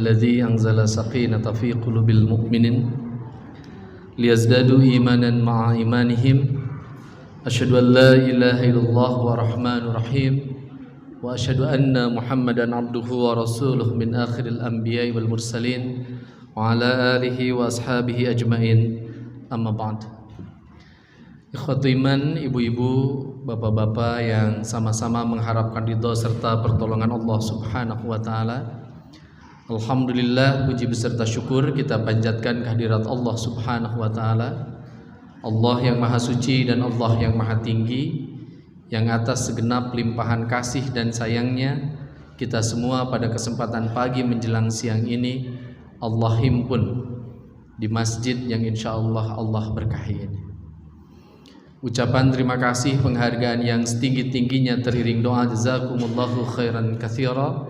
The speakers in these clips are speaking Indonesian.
الذي أنزل سكينة في قلوب المؤمنين ليزدادوا إيمانا مع إيمانهم أشهد أن لا إله إلا الله الرحمن الرحيم وأشهد أن محمدا عبده ورسوله من آخر الأنبياء والمرسلين وعلى آله وأصحابه أجمعين أما بعد. Ikhwatul iman, ibu-ibu, bapak-bapak yang sama-sama mengharapkan ridho serta pertolongan Allah Subhanahu wa taala. Alhamdulillah, puji beserta syukur kita panjatkan kehadirat Allah Subhanahu wa taala. Allah yang maha suci dan Allah yang maha tinggi, yang atas segenap limpahan kasih dan sayangnya kita semua pada kesempatan pagi menjelang siang ini Allah himpun di masjid yang insyaallah Allah berkahi ini. Ucapan terima kasih, penghargaan yang setinggi-tingginya teriring doa jazakumullahu khairan katsira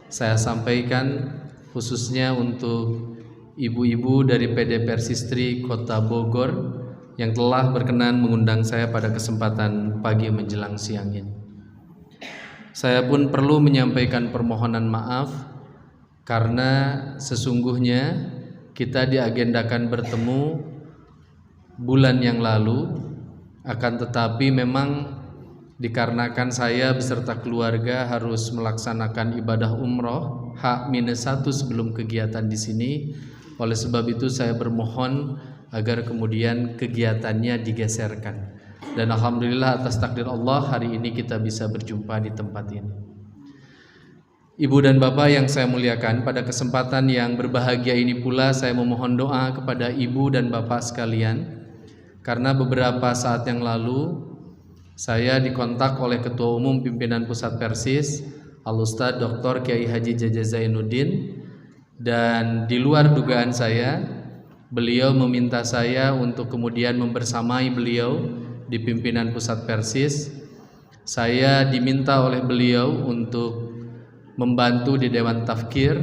saya sampaikan khususnya untuk ibu-ibu dari PD Persistri Kota Bogor yang telah berkenan mengundang saya pada kesempatan pagi menjelang siang ini. Saya pun perlu menyampaikan permohonan maaf karena sesungguhnya kita diagendakan bertemu bulan yang lalu. Akan tetapi memang dikarenakan saya beserta keluarga harus melaksanakan ibadah umroh H-1 sebelum kegiatan di sini. Oleh sebab itu saya bermohon agar kemudian kegiatannya digeserkan. Dan alhamdulillah atas takdir Allah hari ini kita bisa berjumpa di tempat ini. Ibu dan bapak yang saya muliakan, pada kesempatan yang berbahagia ini pula saya memohon doa kepada ibu dan bapak sekalian. Karena beberapa saat yang lalu saya dikontak oleh Ketua Umum Pimpinan Pusat Persis Al-Ustadz Dr. Kiai Haji Jaja Zainuddin, dan di luar dugaan saya beliau meminta saya untuk kemudian membersamai beliau di Pimpinan Pusat Persis. Saya diminta oleh beliau untuk membantu di Dewan Tafkir,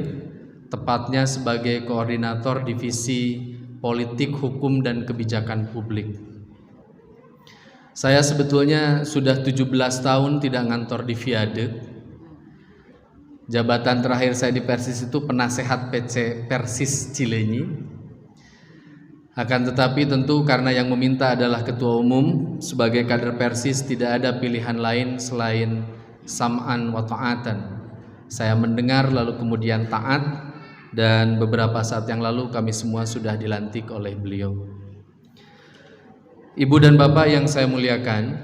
tepatnya sebagai koordinator divisi Politik, Hukum, dan Kebijakan Publik. Saya sebetulnya sudah 17 tahun tidak ngantor di Viaduk. Jabatan terakhir saya di Persis itu penasehat PC Persis Cilenyi. Akan tetapi tentu karena yang meminta adalah Ketua Umum, sebagai kader Persis tidak ada pilihan lain selain sam'an wa ta'atan. Saya mendengar lalu kemudian taat. Dan beberapa saat yang lalu kami semua sudah dilantik oleh beliau. Ibu dan bapak yang saya muliakan,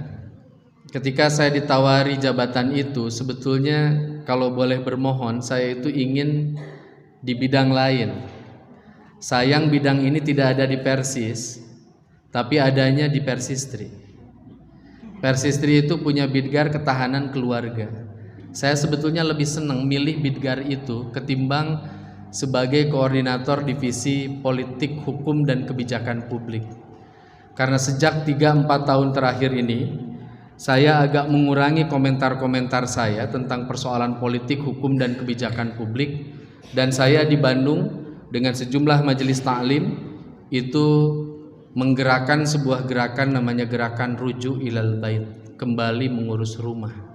ketika saya ditawari jabatan itu, sebetulnya kalau boleh bermohon, saya itu ingin di bidang lain. Sayang bidang ini tidak ada di Persis, tapi adanya di Persistri. Persistri itu punya bidgar ketahanan keluarga. Saya sebetulnya lebih senang milih bidgar itu ketimbang sebagai koordinator divisi Politik, Hukum, dan Kebijakan Publik. Karena sejak 3-4 tahun terakhir ini saya agak mengurangi komentar-komentar saya tentang persoalan politik, hukum, dan kebijakan publik. Dan saya di Bandung dengan sejumlah majelis taklim itu menggerakkan sebuah gerakan namanya gerakan Rujuk Ilal Bait, kembali mengurus rumah.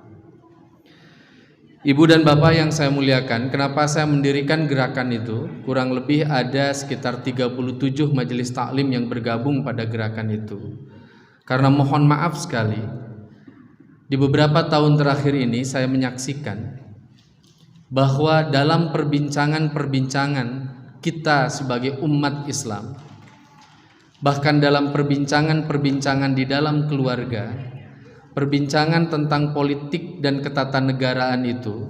Ibu dan bapak yang saya muliakan, kenapa saya mendirikan gerakan itu? Kurang lebih ada sekitar 37 majelis taklim yang bergabung pada gerakan itu. Karena mohon maaf sekali, di beberapa tahun terakhir ini saya menyaksikan bahwa dalam perbincangan-perbincangan kita sebagai umat Islam, bahkan dalam perbincangan-perbincangan di dalam keluarga, perbincangan tentang politik dan ketatanegaraan itu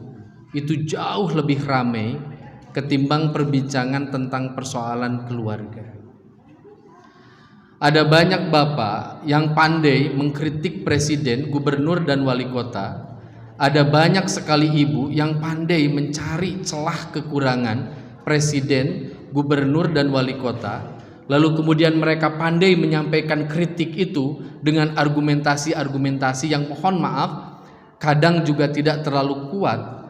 jauh lebih ramai ketimbang perbincangan tentang persoalan keluarga. Ada banyak bapak yang pandai mengkritik presiden, gubernur, dan wali kota. Ada banyak sekali ibu yang pandai mencari celah kekurangan presiden, gubernur, dan wali kota. Lalu kemudian mereka pandai menyampaikan kritik itu dengan argumentasi-argumentasi yang mohon maaf kadang juga tidak terlalu kuat.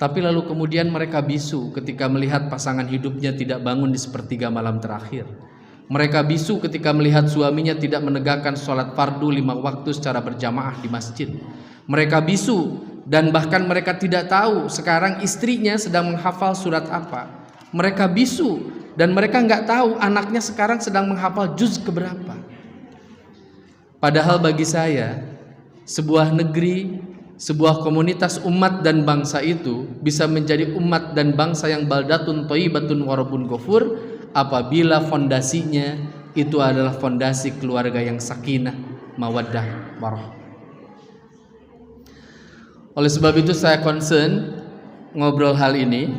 Tapi lalu kemudian mereka bisu ketika melihat pasangan hidupnya tidak bangun di sepertiga malam terakhir. Mereka bisu ketika melihat suaminya tidak menegakkan sholat fardu 5 waktu secara berjamaah di masjid. Mereka bisu dan bahkan mereka tidak tahu sekarang istrinya sedang menghafal surat apa. mereka bisu dan mereka nggak tahu anaknya sekarang sedang menghafal juz keberapa. Padahal bagi saya, sebuah negeri, sebuah komunitas umat dan bangsa itu bisa menjadi umat dan bangsa yang baldatun thayyibatun wa rabbun ghafur apabila fondasinya itu adalah fondasi keluarga yang sakinah, mawaddah, warahmah. Oleh sebab itu saya concern ngobrol hal ini,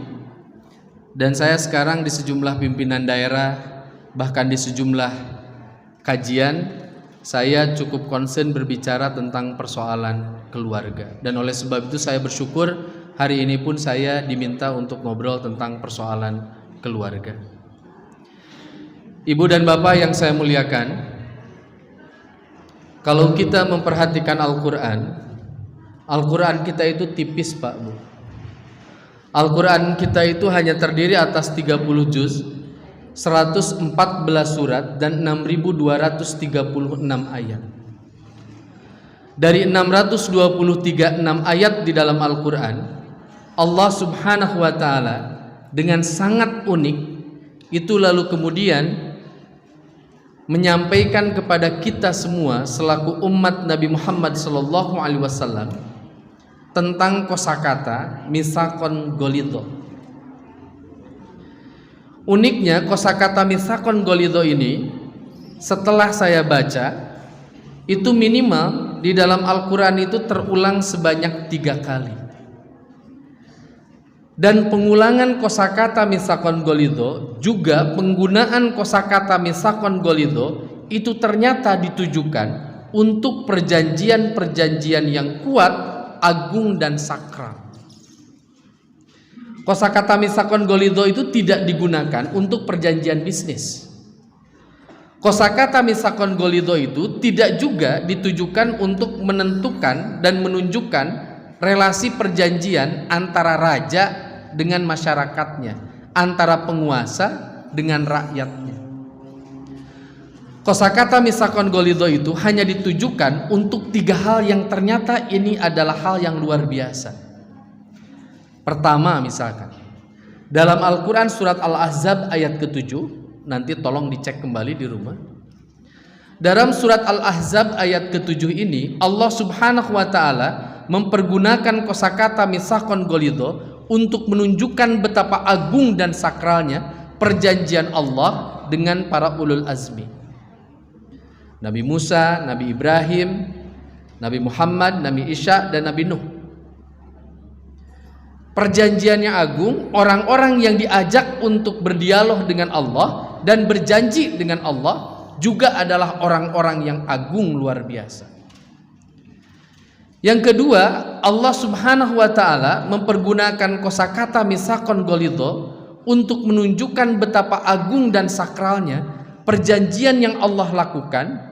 dan saya sekarang di sejumlah pimpinan daerah, bahkan di sejumlah kajian, saya cukup concern berbicara tentang persoalan keluarga. Dan oleh sebab itu saya bersyukur hari ini pun saya diminta untuk ngobrol tentang persoalan keluarga. Ibu dan bapak yang saya muliakan, kalau kita memperhatikan Al-Quran kita itu tipis Pak Bu. Al-Quran kita itu hanya terdiri atas 30 juz, 114 surat dan 6.236 ayat. Dari 623 ayat di dalam Al-Quran, Allah Subhanahu wa Ta'ala dengan sangat unik itu lalu kemudian menyampaikan kepada kita semua selaku umat Nabi Muhammad sallallahu alaihi wasallam tentang kosakata misakon golidho. Uniknya kosakata misakon golidho ini setelah saya baca itu minimal di dalam Al-Quran itu terulang sebanyak 3 kali. Dan pengulangan kosakata misakon golidho, juga penggunaan kosakata misakon golidho itu ternyata ditujukan untuk perjanjian-perjanjian yang kuat, agung dan sakral. Kosakata misakon golidho itu tidak digunakan untuk perjanjian bisnis. Kosakata misakon golidho itu tidak juga ditujukan untuk menentukan dan menunjukkan relasi perjanjian antara raja dengan masyarakatnya, antara penguasa dengan rakyatnya. Kosakata misakon golidho itu hanya ditujukan untuk 3 hal yang ternyata ini adalah hal yang luar biasa. Pertama, misalkan dalam Al-Quran surat Al-Ahzab ayat ke-7, nanti tolong dicek kembali di rumah. Dalam surat Al-Ahzab ayat ke-7 ini Allah Subhanahu wa Ta'ala mempergunakan kosakata misakon golidho untuk menunjukkan betapa agung dan sakralnya perjanjian Allah dengan para ulul azmi. Nabi Musa, Nabi Ibrahim, Nabi Muhammad, Nabi Isa, dan Nabi Nuh. Perjanjiannya agung, orang-orang yang diajak untuk berdialog dengan Allah dan berjanji dengan Allah juga adalah orang-orang yang agung luar biasa. Yang kedua, Allah Subhanahu wa Ta'ala mempergunakan kosakata misakon golidho untuk menunjukkan betapa agung dan sakralnya perjanjian yang Allah lakukan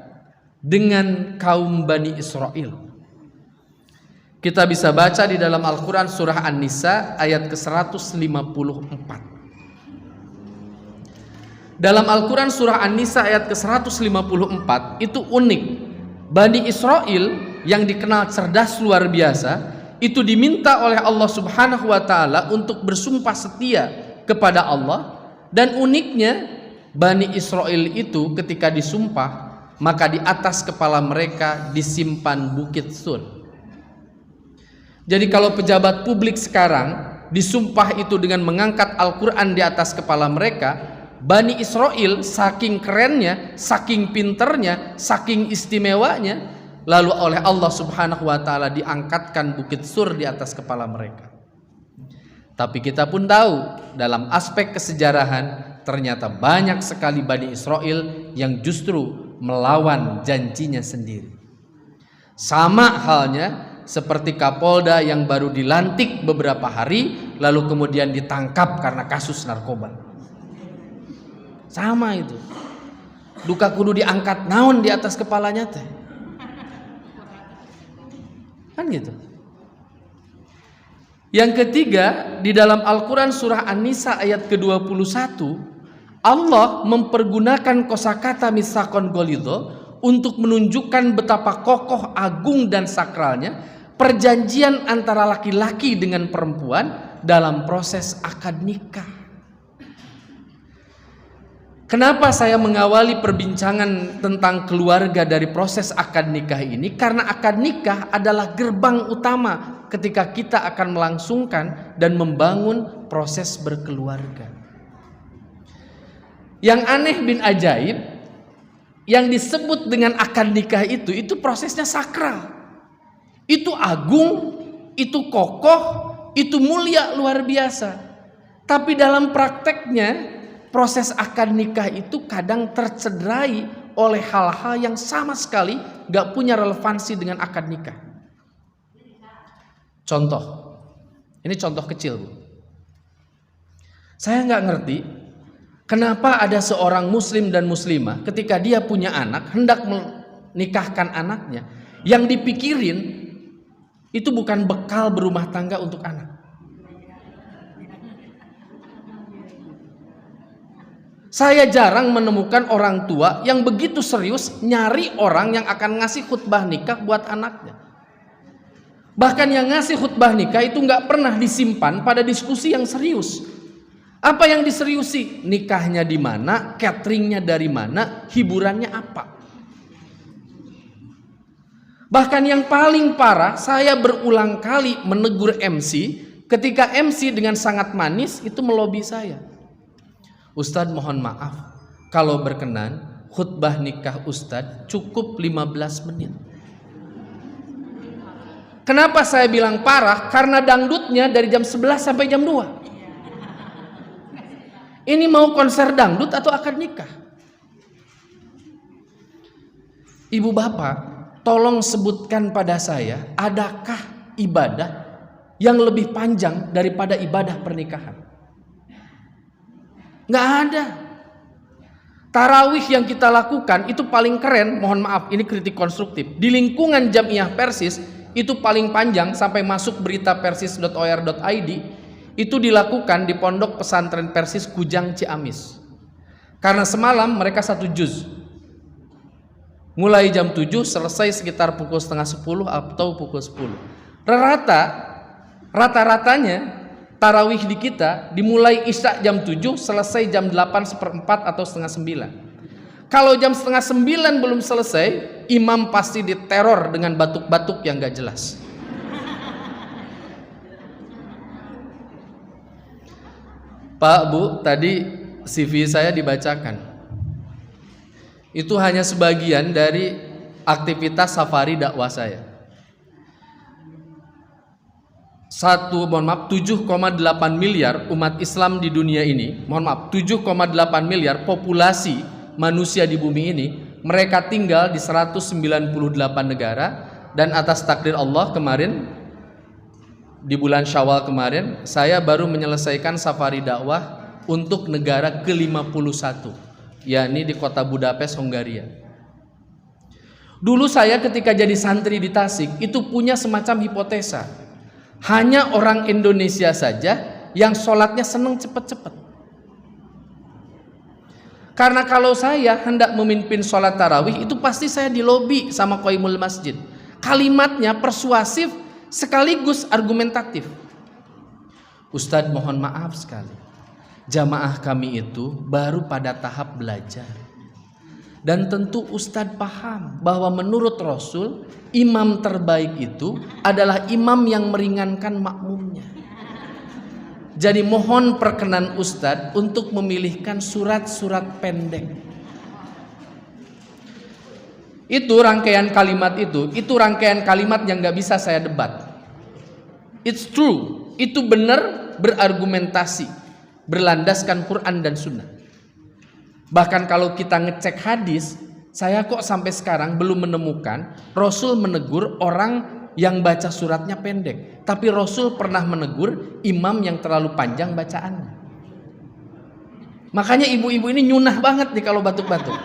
dengan kaum Bani Israel. Kita bisa baca di dalam Al-Quran surah An-Nisa ayat ke-154. Dalam Al-Quran surah An-Nisa ayat ke-154 itu unik. Bani Israel yang dikenal cerdas luar biasa itu diminta oleh Allah Subhanahu wa Ta'ala untuk bersumpah setia kepada Allah. Dan uniknya Bani Israel itu ketika disumpah, maka di atas kepala mereka disimpan bukit Sur. Jadi kalau pejabat publik sekarang disumpah itu dengan mengangkat Al-Quran di atas kepala mereka, Bani Israel saking kerennya, saking pinternya, saking istimewanya, lalu oleh Allah Subhanahu wa Ta'ala diangkatkan bukit Sur di atas kepala mereka. Tapi kita pun tahu dalam aspek kesejarahan ternyata banyak sekali Bani Israel yang justru melawan janjinya sendiri. Sama halnya seperti Kapolda yang baru dilantik beberapa hari lalu kemudian ditangkap karena kasus narkoba. Sama itu. Duka kudu diangkat naon di atas kepalanya teh. Kan gitu. Yang ketiga, di dalam Al-Quran surah An-Nisa ayat ke-21, Allah mempergunakan kosakata misakon golidho untuk menunjukkan betapa kokoh, agung dan sakralnya perjanjian antara laki-laki dengan perempuan dalam proses akad nikah. Kenapa saya mengawali perbincangan tentang keluarga dari proses akad nikah ini? Karena akad nikah adalah gerbang utama ketika kita akan melangsungkan dan membangun proses berkeluarga. Yang aneh bin ajaib, yang disebut dengan akad nikah itu prosesnya sakral. Itu agung, itu kokoh, itu mulia luar biasa. Tapi dalam prakteknya, proses akad nikah itu kadang tercederai oleh hal-hal yang sama sekali gak punya relevansi dengan akad nikah. Contoh, ini contoh kecil, Bu. Saya gak ngerti kenapa ada seorang muslim dan muslimah ketika dia punya anak, hendak menikahkan anaknya, yang dipikirin itu bukan bekal berumah tangga untuk anak. Saya jarang menemukan orang tua yang begitu serius nyari orang yang akan ngasih khutbah nikah buat anaknya. Bahkan yang ngasih khutbah nikah itu nggak pernah disimpan pada diskusi yang serius. Apa yang diseriusi? Nikahnya di mana, cateringnya dari mana, hiburannya apa. Bahkan yang paling parah, saya berulang kali menegur MC ketika MC dengan sangat manis itu melobi saya. Ustadz, mohon maaf, kalau berkenan khutbah nikah Ustadz cukup 15 menit. Kenapa saya bilang parah? Karena dangdutnya dari jam 11 sampai jam 2. Ini mau konser dangdut atau akad nikah? Ibu bapak, tolong sebutkan pada saya, adakah ibadah yang lebih panjang daripada ibadah pernikahan? Nggak ada. Tarawih yang kita lakukan itu paling keren, mohon maaf ini kritik konstruktif, di lingkungan Jamiah Persis itu paling panjang sampai masuk berita persis.or.id, itu dilakukan di Pondok Pesantren Persis Kujang Ciamis. Karena semalam mereka 1 juz, mulai jam 7 selesai sekitar pukul setengah 10 atau pukul 10. Rata-ratanya tarawih di kita dimulai isya jam 7 selesai jam 8:15 atau setengah 9. Kalau jam setengah 9 belum selesai, imam pasti diteror dengan batuk-batuk yang gak jelas. Pak, Bu, tadi CV saya dibacakan. Itu hanya sebagian dari aktivitas safari dakwah saya. 7,8 miliar umat Islam di dunia ini, 7,8 miliar populasi manusia di bumi ini, mereka tinggal di 198 negara, dan atas takdir Allah kemarin di bulan Syawal kemarin saya baru menyelesaikan safari dakwah untuk negara ke-51, yakni di kota Budapest, Hongaria. Dulu saya ketika jadi santri di Tasik itu punya semacam hipotesa, hanya orang Indonesia saja yang sholatnya seneng cepet-cepet. Karena kalau saya hendak memimpin sholat tarawih itu pasti saya di lobi sama qaimul masjid. Kalimatnya persuasif sekaligus argumentatif. Ustadz, mohon maaf sekali, jamaah kami itu baru pada tahap belajar. Dan tentu Ustadz paham bahwa menurut Rasul, imam terbaik itu adalah imam yang meringankan makmumnya. Jadi mohon perkenan Ustadz untuk memilihkan surat-surat pendek. Itu rangkaian kalimat itu rangkaian kalimat yang gak bisa saya debat. It's true, itu benar, berargumentasi, berlandaskan Quran dan Sunnah. Bahkan kalau kita ngecek hadis, saya kok sampai sekarang belum menemukan Rasul menegur orang yang baca suratnya pendek. Tapi Rasul pernah menegur imam yang terlalu panjang bacaannya. Makanya ibu-ibu ini nyunah banget nih kalau batuk-batuk.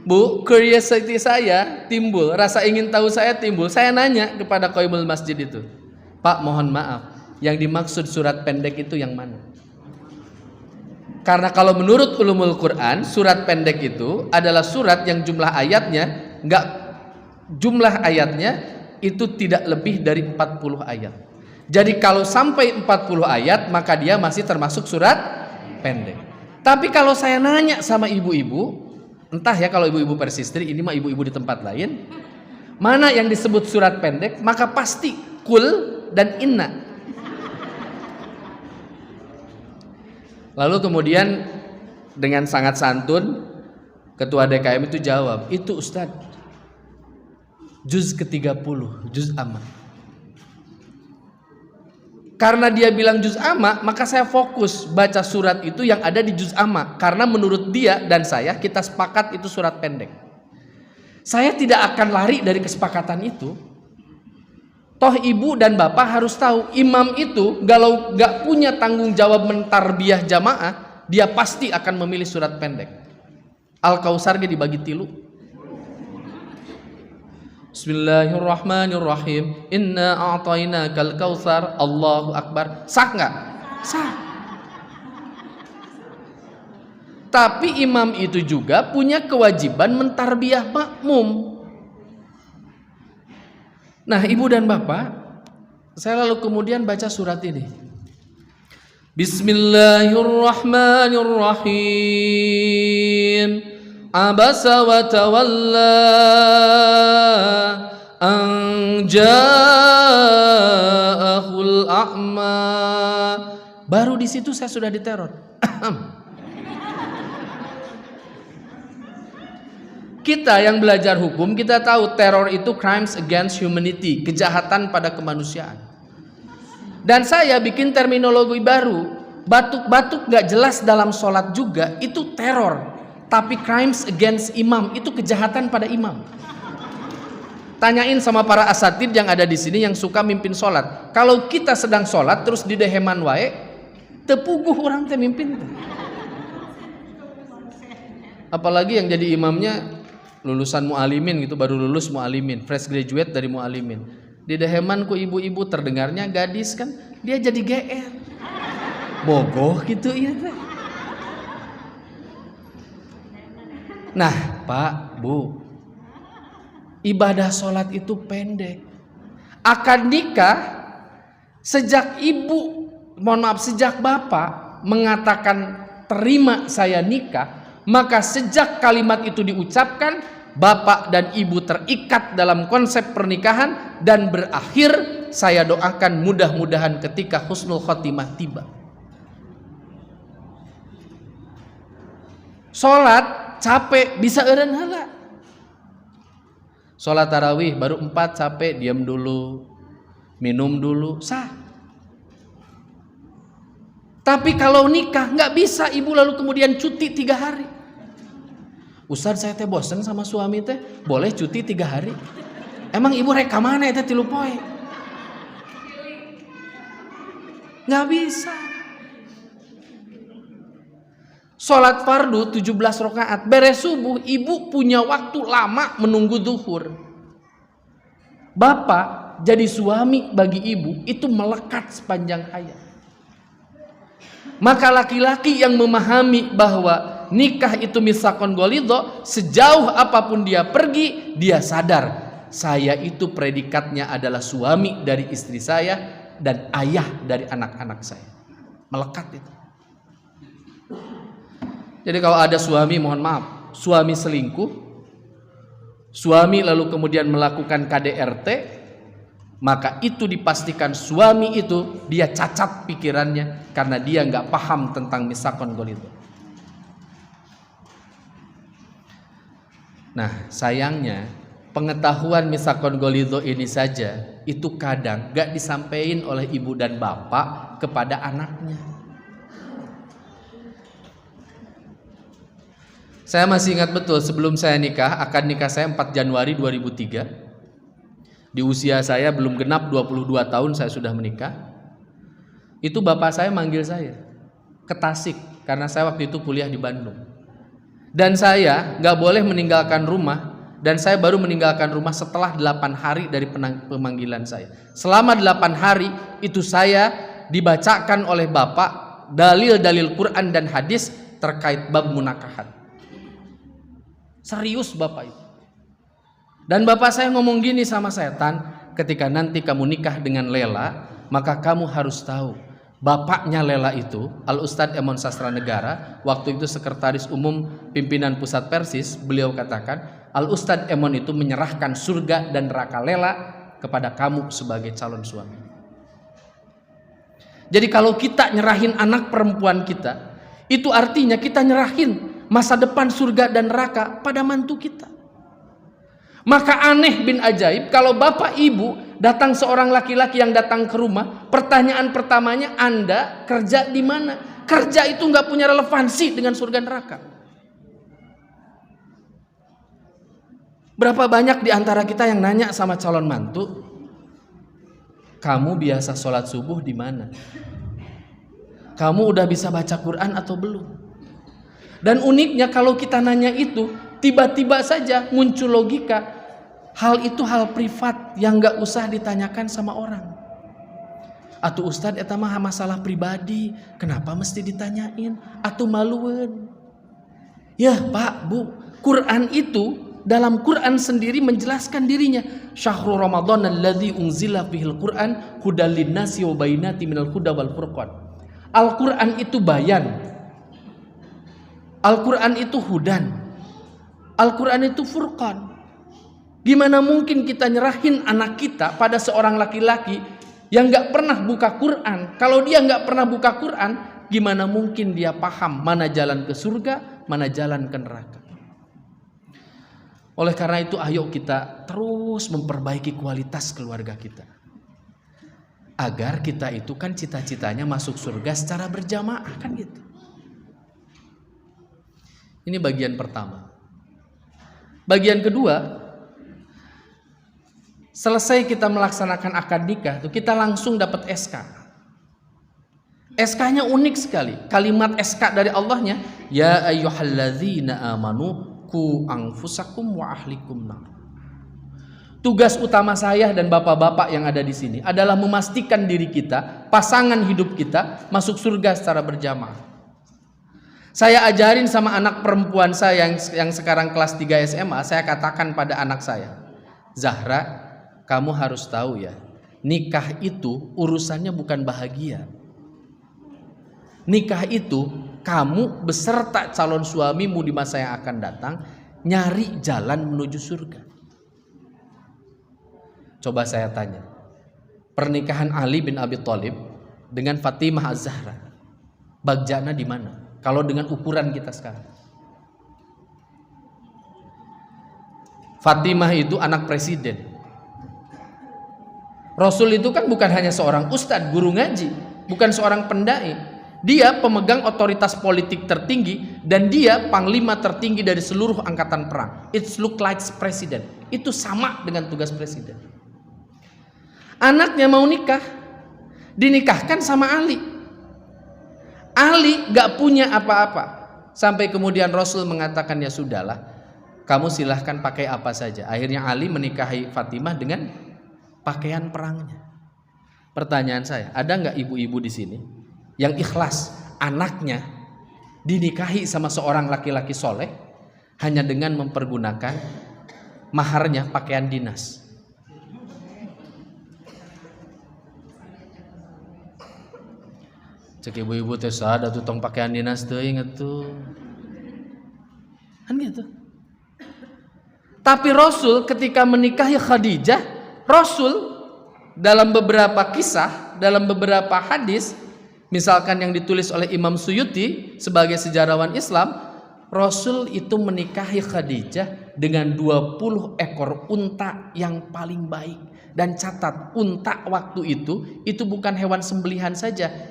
Bu, curiosity saya timbul, rasa ingin tahu saya timbul. Saya nanya kepada qaimul masjid itu, Pak, mohon maaf, yang dimaksud surat pendek itu yang mana? Karena kalau menurut ulumul Quran, surat pendek itu adalah surat yang jumlah ayatnya itu tidak lebih dari 40 ayat. Jadi kalau sampai 40 ayat maka dia masih termasuk surat pendek. Tapi kalau saya nanya sama ibu-ibu, entah ya kalau ibu-ibu persistri, ini mah ibu-ibu di tempat lain, mana yang disebut surat pendek, maka pasti kul dan inna. Lalu kemudian dengan sangat santun ketua DKM itu jawab, itu Ustadz juz ke-30, juz amma. Karena dia bilang juz amma, maka saya fokus baca surat itu yang ada di juz amma. Karena menurut dia dan saya, kita sepakat itu surat pendek. Saya tidak akan lari dari kesepakatan itu. Toh ibu dan bapak harus tahu, imam itu kalau gak punya tanggung jawab mentarbiyah jamaah, dia pasti akan memilih surat pendek. Al-Kautsar dibagi tilu. Bismillahirrahmanirrahim. Inna a'tainakal kautsar. Allahu akbar. Sah nggak? Sah. Tapi imam itu juga punya kewajiban mentarbiyah makmum. Nah, ibu dan bapak, saya lalu kemudian baca surat ini. Bismillahirrahmanirrahim. Abasa wa tawalla an ja'ahul a'ma. Baru di situ saya sudah diteror. Kita yang belajar hukum, kita tahu teror itu crimes against humanity, kejahatan pada kemanusiaan. Dan saya bikin terminologi baru, batuk-batuk gak jelas dalam sholat juga, itu teror. Tapi crimes against imam, itu kejahatan pada imam. Tanyain sama para asatid yang ada di sini yang suka mimpin sholat. Kalau kita sedang sholat terus di deheman wae, tepuguh orang teh mimpin. Apalagi yang jadi imamnya lulusan mu'alimin gitu, baru lulus mu'alimin, fresh graduate dari mu'alimin. Di deheman ku ibu-ibu terdengarnya gadis kan, dia jadi GR. Bogoh gitu iya teh. Nah, Pak, Bu, ibadah sholat itu pendek. Akad nikah sejak ibu, sejak bapak mengatakan terima saya nikah, maka sejak kalimat itu diucapkan, bapak dan ibu terikat dalam konsep pernikahan dan berakhir saya doakan mudah-mudahan ketika husnul khotimah tiba. Sholat capek bisa eureun heula. Sholat tarawih baru 4 capek, diam dulu, minum dulu, sah. Tapi kalau nikah nggak bisa ibu lalu kemudian cuti 3 hari. Ustaz saya teh bosen sama suami teh, boleh cuti 3 hari? Emang ibu reka mana teh 3 poe? Nggak bisa. Sholat fardu 17 rakaat, beres subuh ibu punya waktu lama menunggu zuhur. Bapak jadi suami bagi ibu itu melekat sepanjang hayat. Maka laki-laki yang memahami bahwa nikah itu misakon golidho, sejauh apapun dia pergi, dia sadar saya itu predikatnya adalah suami dari istri saya dan ayah dari anak-anak saya. Melekat itu. Jadi kalau ada suami, mohon maaf, suami selingkuh, suami lalu kemudian melakukan KDRT, maka itu dipastikan suami itu dia cacat pikirannya karena dia nggak paham tentang misakon golidho. Nah, sayangnya pengetahuan misakon golidho ini saja itu kadang nggak disampaikan oleh ibu dan bapak kepada anaknya. Saya masih ingat betul sebelum saya nikah, akad nikah saya 4 Januari 2003. Di usia saya belum genap 22 tahun saya sudah menikah. Itu bapak saya manggil saya ke Tasik karena saya waktu itu kuliah di Bandung. Dan saya nggak boleh meninggalkan rumah, dan saya baru meninggalkan rumah setelah 8 hari dari pemanggilan saya. Selama 8 hari itu saya dibacakan oleh bapak dalil-dalil Quran dan hadis terkait bab munakahat. Serius bapak itu. Dan bapak saya ngomong gini sama saya, Tan, ketika nanti kamu nikah dengan Lela, maka kamu harus tahu bapaknya Lela itu, Al-Ustadz Emon Sastra Negara, waktu itu sekretaris umum pimpinan pusat Persis, beliau katakan, Al-Ustadz Emon itu menyerahkan surga dan neraka Lela kepada kamu sebagai calon suami. Jadi kalau kita nyerahin anak perempuan kita, itu artinya kita nyerahin masa depan surga dan neraka pada mantu kita. Maka aneh bin ajaib kalau bapak ibu datang seorang laki-laki yang datang ke rumah, pertanyaan pertamanya, Anda kerja di mana? Kerja itu nggak punya relevansi dengan surga neraka. Berapa banyak di antara kita yang nanya sama calon mantu, kamu biasa sholat subuh di mana? Kamu udah bisa baca Quran atau belum? Dan uniknya kalau kita nanya itu, tiba-tiba saja muncul logika. Hal itu hal privat yang gak usah ditanyakan sama orang. Atuh Ustadz, eta mah masalah pribadi, kenapa mesti ditanyain? Atuh maluan. Ya Pak, Bu, Quran itu dalam Quran sendiri menjelaskan dirinya. Syahrul Ramadan alladzi unzila fihil Quran hudal linnasi wa bainati minal huda wal furqan. Al-Quran itu bayan, Al-Quran itu hudan, Al-Quran itu furqan. Gimana mungkin kita nyerahin anak kita pada seorang laki-laki yang gak pernah buka Quran? Kalau dia gak pernah buka Quran, gimana mungkin dia paham mana jalan ke surga, mana jalan ke neraka? Oleh karena itu ayo kita terus memperbaiki kualitas keluarga kita, agar kita itu kan cita-citanya masuk surga secara berjamaah, kan gitu. Ini bagian pertama. Bagian kedua, selesai kita melaksanakan akad nikah, tuh kita langsung dapat SK. SK-nya unik sekali. Kalimat SK dari Allahnya, ya ayyuhalladzina amanu qu anfusakum wa ahlikum nar. Tugas utama saya dan bapak-bapak yang ada di sini adalah memastikan diri kita, pasangan hidup kita masuk surga secara berjamaah. Saya ajarin sama anak perempuan saya yang sekarang kelas 3 SMA, saya katakan pada anak saya, Zahra, kamu harus tahu ya, nikah itu urusannya bukan bahagia. Nikah itu kamu beserta calon suamimu di masa yang akan datang nyari jalan menuju surga. Coba saya tanya, pernikahan Ali bin Abi Thalib dengan Fatimah Az-Zahra, bagjana di mana? Kalau dengan ukuran kita sekarang, Fatimah itu anak presiden. Rasul itu kan bukan hanya seorang ustadz, guru ngaji, bukan seorang pendai. Dia pemegang otoritas politik tertinggi dan dia panglima tertinggi dari seluruh angkatan perang. It's look like presiden. Itu sama dengan tugas presiden. Anaknya mau nikah, dinikahkan sama Ali. Ali gak punya apa-apa. Sampai kemudian Rasul mengatakan, ya sudahlah, kamu silahkan pakai apa saja. Akhirnya Ali menikahi Fatimah dengan pakaian perangnya. Pertanyaan saya, ada nggak ibu-ibu di sini yang ikhlas anaknya dinikahi sama seorang laki-laki soleh hanya dengan mempergunakan maharnya pakaian dinas? Cek ibu-ibu teh sada tuh tong pakaian dinas teh inget tuh. Kan gitu. Tapi Rasul ketika menikahi Khadijah, Rasul dalam beberapa kisah, dalam beberapa hadis, misalkan yang ditulis oleh Imam Suyuti sebagai sejarawan Islam, Rasul itu menikahi Khadijah dengan 20 ekor unta yang paling baik. Dan catat, unta waktu itu bukan hewan sembelihan saja.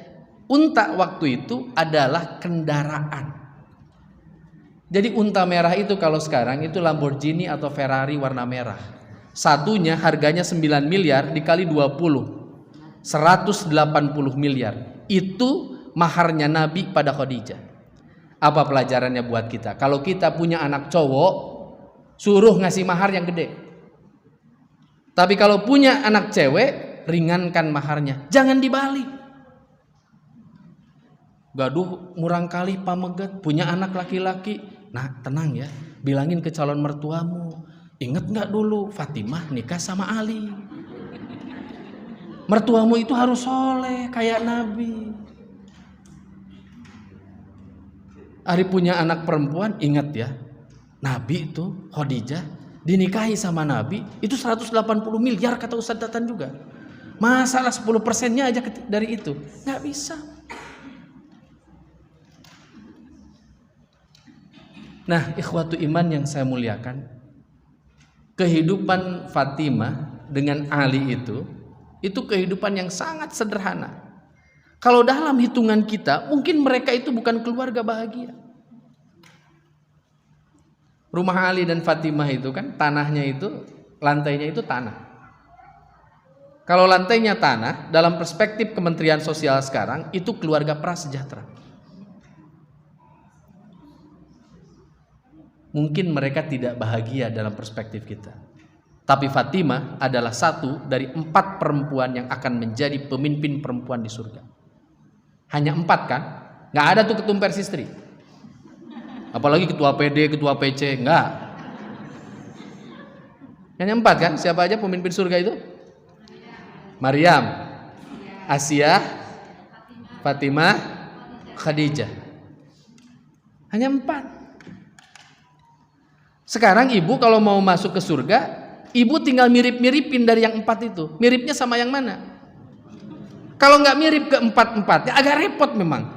Unta waktu itu adalah kendaraan. Jadi unta merah itu kalau sekarang itu Lamborghini atau Ferrari warna merah. Satunya harganya 9 miliar dikali 20, 180 miliar. Itu maharnya Nabi pada Khadijah. Apa pelajarannya buat kita? Kalau kita punya anak cowok, suruh ngasih mahar yang gede. Tapi kalau punya anak cewek, ringankan maharnya. Jangan dibalik. Gaduh murang kali pamegat, punya anak laki-laki. Nah tenang ya, bilangin ke calon mertuamu, inget gak dulu Fatimah nikah sama Ali? Mertuamu itu harus soleh kayak Nabi. Ari punya anak perempuan, ingat ya, Nabi itu Khadijah dinikahi sama Nabi itu 180 miliar kata Ustadz Datan juga. Masalah 10%-nya aja dari itu, nggak bisa. Nah, ikhwatu iman yang saya muliakan, kehidupan Fatimah dengan Ali itu kehidupan yang sangat sederhana. Kalau dalam hitungan kita, mungkin mereka itu bukan keluarga bahagia. Rumah Ali dan Fatimah itu kan tanahnya itu, lantainya itu tanah. Kalau lantainya tanah, dalam perspektif Kementerian Sosial sekarang, itu keluarga prasejahtera. Mungkin mereka tidak bahagia dalam perspektif kita. Tapi Fatimah adalah satu dari 4 perempuan yang akan menjadi pemimpin perempuan di surga. Hanya 4 kan? Nggak ada tuh ketum Persistri. Apalagi ketua PD, ketua PC, enggak. Hanya 4 kan? Siapa aja pemimpin surga itu? Maryam, Asia, Fatimah, Khadijah. Hanya 4. Sekarang ibu kalau mau masuk ke surga, ibu tinggal mirip-miripin dari yang 4 itu. Miripnya sama yang mana? Kalau nggak mirip ke 4-4, ya agak repot memang.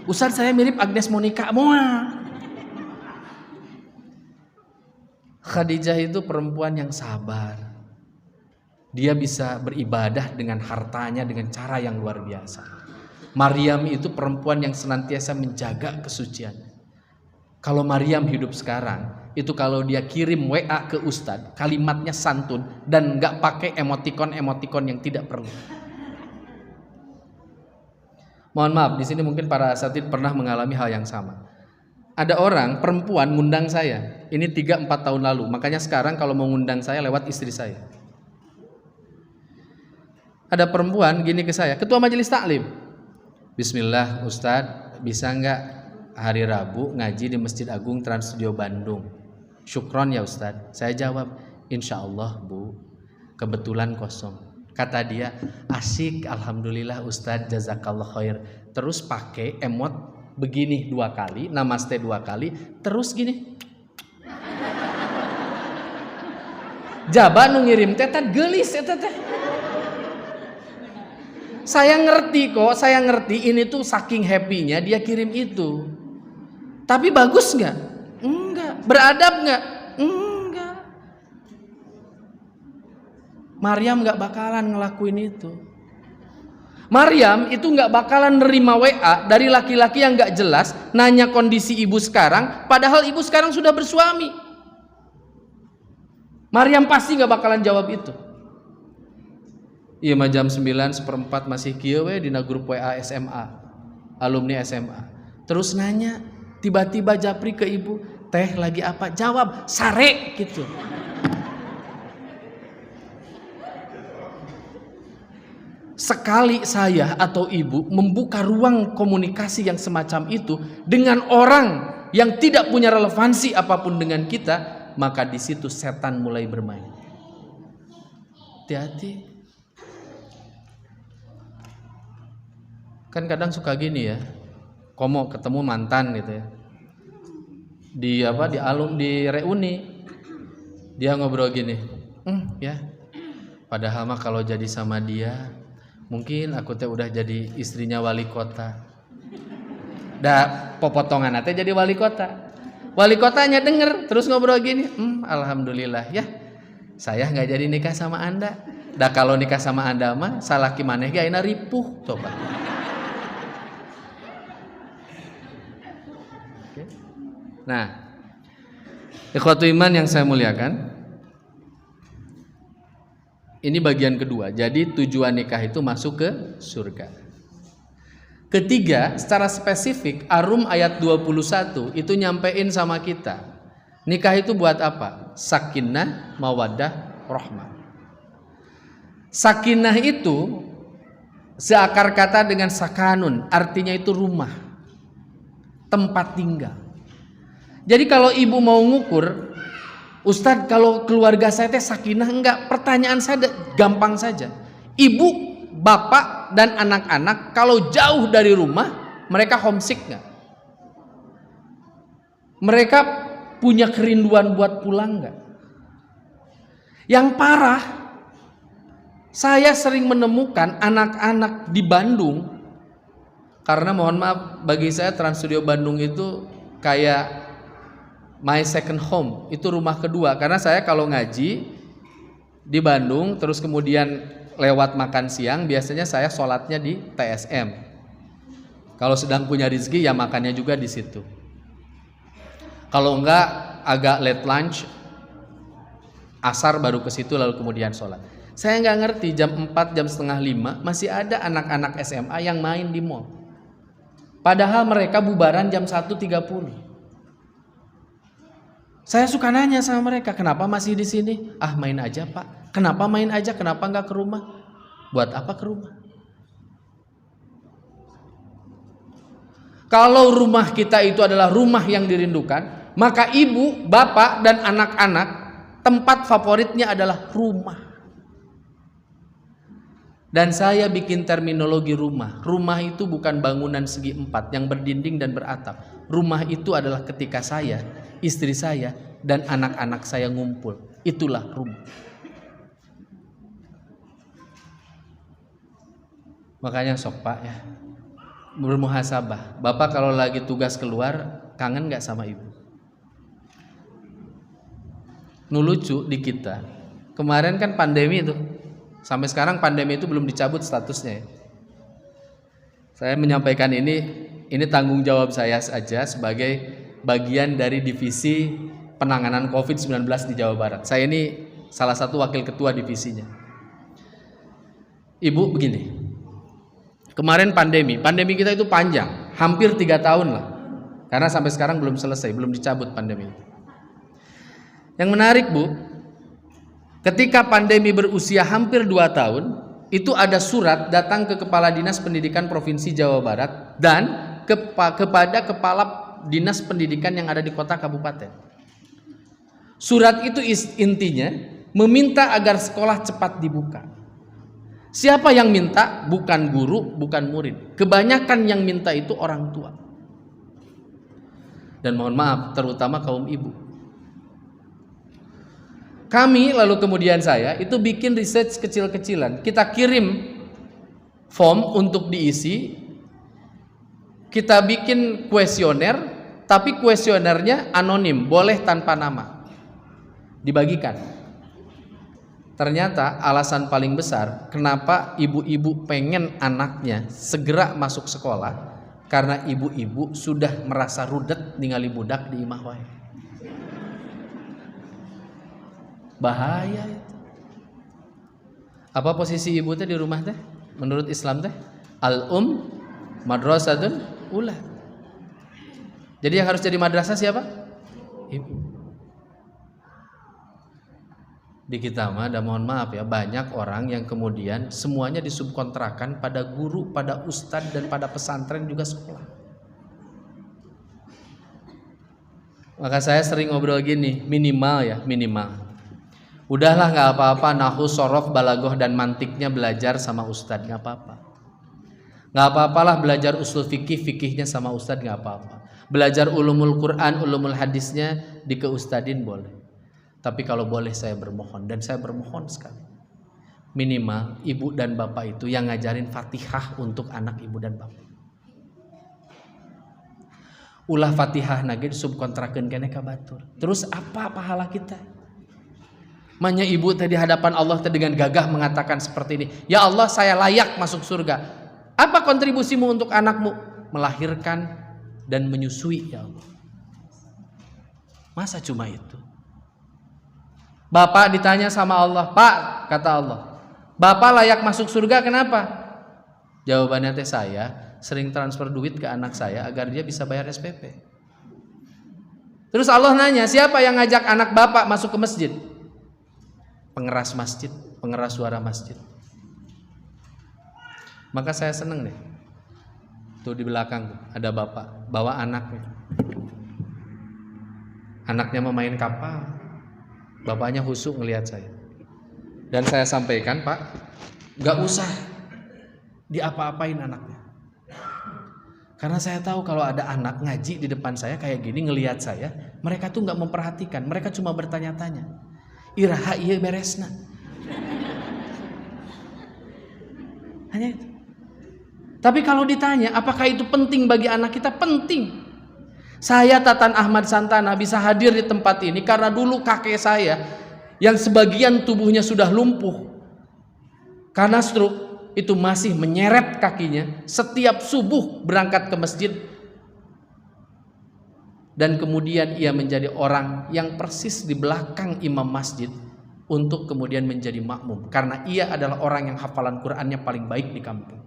Ustaz, saya mirip Agnes Monica. Khadijah itu perempuan yang sabar. Dia bisa beribadah dengan hartanya dengan cara yang luar biasa. Maryam itu perempuan yang senantiasa menjaga kesucian. Kalau Maryam hidup sekarang, itu kalau dia kirim WA ke Ustadz, kalimatnya santun dan nggak pakai emotikon-emotikon yang tidak perlu. Mohon maaf, di sini mungkin para asatid pernah mengalami hal yang sama. Ada orang perempuan ngundang saya, ini 3-4 tahun lalu. Makanya sekarang kalau mau ngundang saya lewat istri saya. Ada perempuan gini ke saya, ketua majelis taklim. Bismillah Ustadz, bisa nggak hari Rabu ngaji di Masjid Agung Trans Studio Bandung? Syukron ya Ustadz. Saya jawab, insya Allah Bu, kebetulan kosong. Kata dia, asik, alhamdulillah Ustadz, jazakallah khair. Terus pakai emot begini 2 kali, namaste 2 kali, terus gini. Jaba nu ngirim teh gelis eta teh. Saya ngerti kok, saya ngerti ini tuh saking happy-nya dia kirim itu. Tapi bagus nggak? Enggak. Beradab nggak? Enggak. Maryam nggak bakalan ngelakuin itu. Maryam itu nggak bakalan nerima WA dari laki-laki yang nggak jelas, nanya kondisi ibu sekarang, padahal ibu sekarang sudah bersuami. Maryam pasti nggak bakalan jawab itu. Iya mah jam 9:04 masih kieu we dina grup WA SMA, alumni SMA. Terus nanya, tiba-tiba japri ke ibu, teh lagi apa? Jawab, sare gitu. Sekali saya atau ibu membuka ruang komunikasi yang semacam itu dengan orang yang tidak punya relevansi apapun dengan kita, maka di situ setan mulai bermain. Hati-hati. Kan kadang suka gini ya, komo ketemu mantan gitu ya. Di reuni dia ngobrol gini, ya. Padahal mah kalau jadi sama dia, mungkin aku teh udah jadi istrinya wali kota. Popotongan teh jadi wali kota. Wali kotanya denger terus ngobrol gini, alhamdulillah ya. Saya nggak jadi nikah sama Anda. Kalau nikah sama Anda mah salaki maneh ge ayeuna ripuh coba. Nah, ikhwatu iman yang saya muliakan, ini bagian kedua. Jadi tujuan nikah itu masuk ke surga. Ketiga, secara spesifik Ar-Rum ayat 21 itu nyampein sama kita. Nikah itu buat apa? Sakinah, mawaddah, rahmah. Sakinah itu seakar kata dengan sakanun, artinya itu rumah, tempat tinggal. Jadi kalau ibu mau ngukur, Ustadz kalau keluarga saya teh sakinah enggak? Pertanyaan saya gampang saja. Ibu bapak dan anak-anak kalau jauh dari rumah, mereka homesick nggak? Mereka punya kerinduan buat pulang nggak? Yang parah, saya sering menemukan anak-anak di Bandung, karena mohon maaf, bagi saya Trans Studio Bandung itu kayak my second home, itu rumah kedua. Karena saya kalau ngaji di Bandung, terus kemudian lewat makan siang, biasanya saya sholatnya di TSM. Kalau sedang punya rezeki ya makannya juga di situ. Kalau enggak agak late lunch, asar baru ke situ lalu kemudian sholat. Saya nggak ngerti jam 4, jam setengah 5 masih ada anak-anak SMA yang main di mall. Padahal mereka bubaran jam 1.30. Saya suka nanya sama mereka, kenapa masih di sini? Ah, main aja Pak. Kenapa main aja? Kenapa nggak ke rumah? Buat apa ke rumah? Kalau rumah kita itu adalah rumah yang dirindukan, maka ibu, bapak, dan anak-anak tempat favoritnya adalah rumah. Dan saya bikin terminologi rumah. Rumah itu bukan bangunan segi empat yang berdinding dan beratap. Rumah itu adalah ketika saya, istri saya, dan anak-anak saya ngumpul. Itulah rumah. Makanya sok Pak ya, bermuhasabah. Bapak kalau lagi tugas keluar, kangen gak sama ibu? Nu lucu di kita, kemarin kan pandemi itu, sampai sekarang pandemi itu belum dicabut statusnya ya. Saya menyampaikan ini tanggung jawab saya saja sebagai bagian dari divisi penanganan COVID-19 di Jawa Barat. Saya ini salah satu wakil ketua divisinya. Ibu begini, kemarin pandemi kita itu panjang, hampir 3 tahun lah. Karena sampai sekarang belum selesai, belum dicabut pandemi itu. Yang menarik Bu, ketika pandemi berusia hampir 2 tahun, itu ada surat datang ke Kepala Dinas Pendidikan Provinsi Jawa Barat dan kepada Kepala Dinas Pendidikan yang ada di kota kabupaten. Surat itu intinya meminta agar sekolah cepat dibuka. Siapa yang minta? Bukan guru, bukan murid. Kebanyakan yang minta itu orang tua. Dan mohon maaf, terutama kaum ibu. Kami lalu kemudian saya itu bikin research kecil-kecilan. Kita kirim form untuk diisi. Kita bikin kuesioner, tapi kuesionernya anonim, boleh tanpa nama. Dibagikan. Ternyata alasan paling besar kenapa ibu-ibu pengen anaknya segera masuk sekolah, karena ibu-ibu sudah merasa rudet ningali budak di imah wae. Bahaya itu. Apa posisi ibu teh di rumah teh? Menurut Islam teh al-um madrasatun ula. Jadi yang harus jadi madrasah siapa? Ibu. Di kita mah ada, mohon maaf ya, banyak orang yang kemudian semuanya disubkontrakan pada guru, pada ustadz, dan pada pesantren juga sekolah. Maka saya sering ngobrol gini, minimal. Udahlah nggak apa-apa, nahu, sorof, balagoh, dan mantiknya belajar sama ustadz, nggak apa-apa. Nggak apa-apalah belajar usul fikihnya sama ustadz, nggak apa-apa. Belajar ulumul Quran, ulumul hadisnya di keustadin boleh. Tapi kalau boleh saya bermohon, dan saya bermohon sekali, minimal ibu dan bapak itu yang ngajarin Fatihah untuk anak ibu dan bapak. Ulah Fatihah nage subkontrakeun kene ka batur. Terus apa pahala kita? Manya ibu tadi hadapan Allah dengan gagah mengatakan seperti ini, ya Allah, saya layak masuk surga. Apa kontribusimu untuk anakmu? Melahirkan dan menyusui, ya Allah. Masa cuma itu? Bapak ditanya sama Allah, Pak, kata Allah, Bapak layak masuk surga kenapa? Jawabannya teh, saya sering transfer duit ke anak saya agar dia bisa bayar SPP. Terus Allah nanya, siapa yang ngajak anak Bapak masuk ke masjid? Pengeras masjid, pengeras suara masjid. Maka saya seneng deh. Tuh di belakang ada bapak bawa anaknya. Anaknya mau main kapal. Bapaknya husuk ngelihat saya. Dan saya sampaikan, Pak, gak usah diapa-apain anaknya. Karena saya tahu kalau ada anak ngaji di depan saya kayak gini ngelihat saya, mereka tuh nggak memperhatikan, mereka cuma bertanya-tanya. Iraha iya beresna. Hanya itu. Tapi kalau ditanya, apakah itu penting bagi anak kita? Penting. Saya Tatan Ahmad Santana bisa hadir di tempat ini karena dulu kakek saya yang sebagian tubuhnya sudah lumpuh karena stroke itu masih menyeret kakinya setiap subuh berangkat ke masjid, dan kemudian ia menjadi orang yang persis di belakang imam masjid untuk kemudian menjadi makmum karena ia adalah orang yang hafalan Qur'annya paling baik di kampung.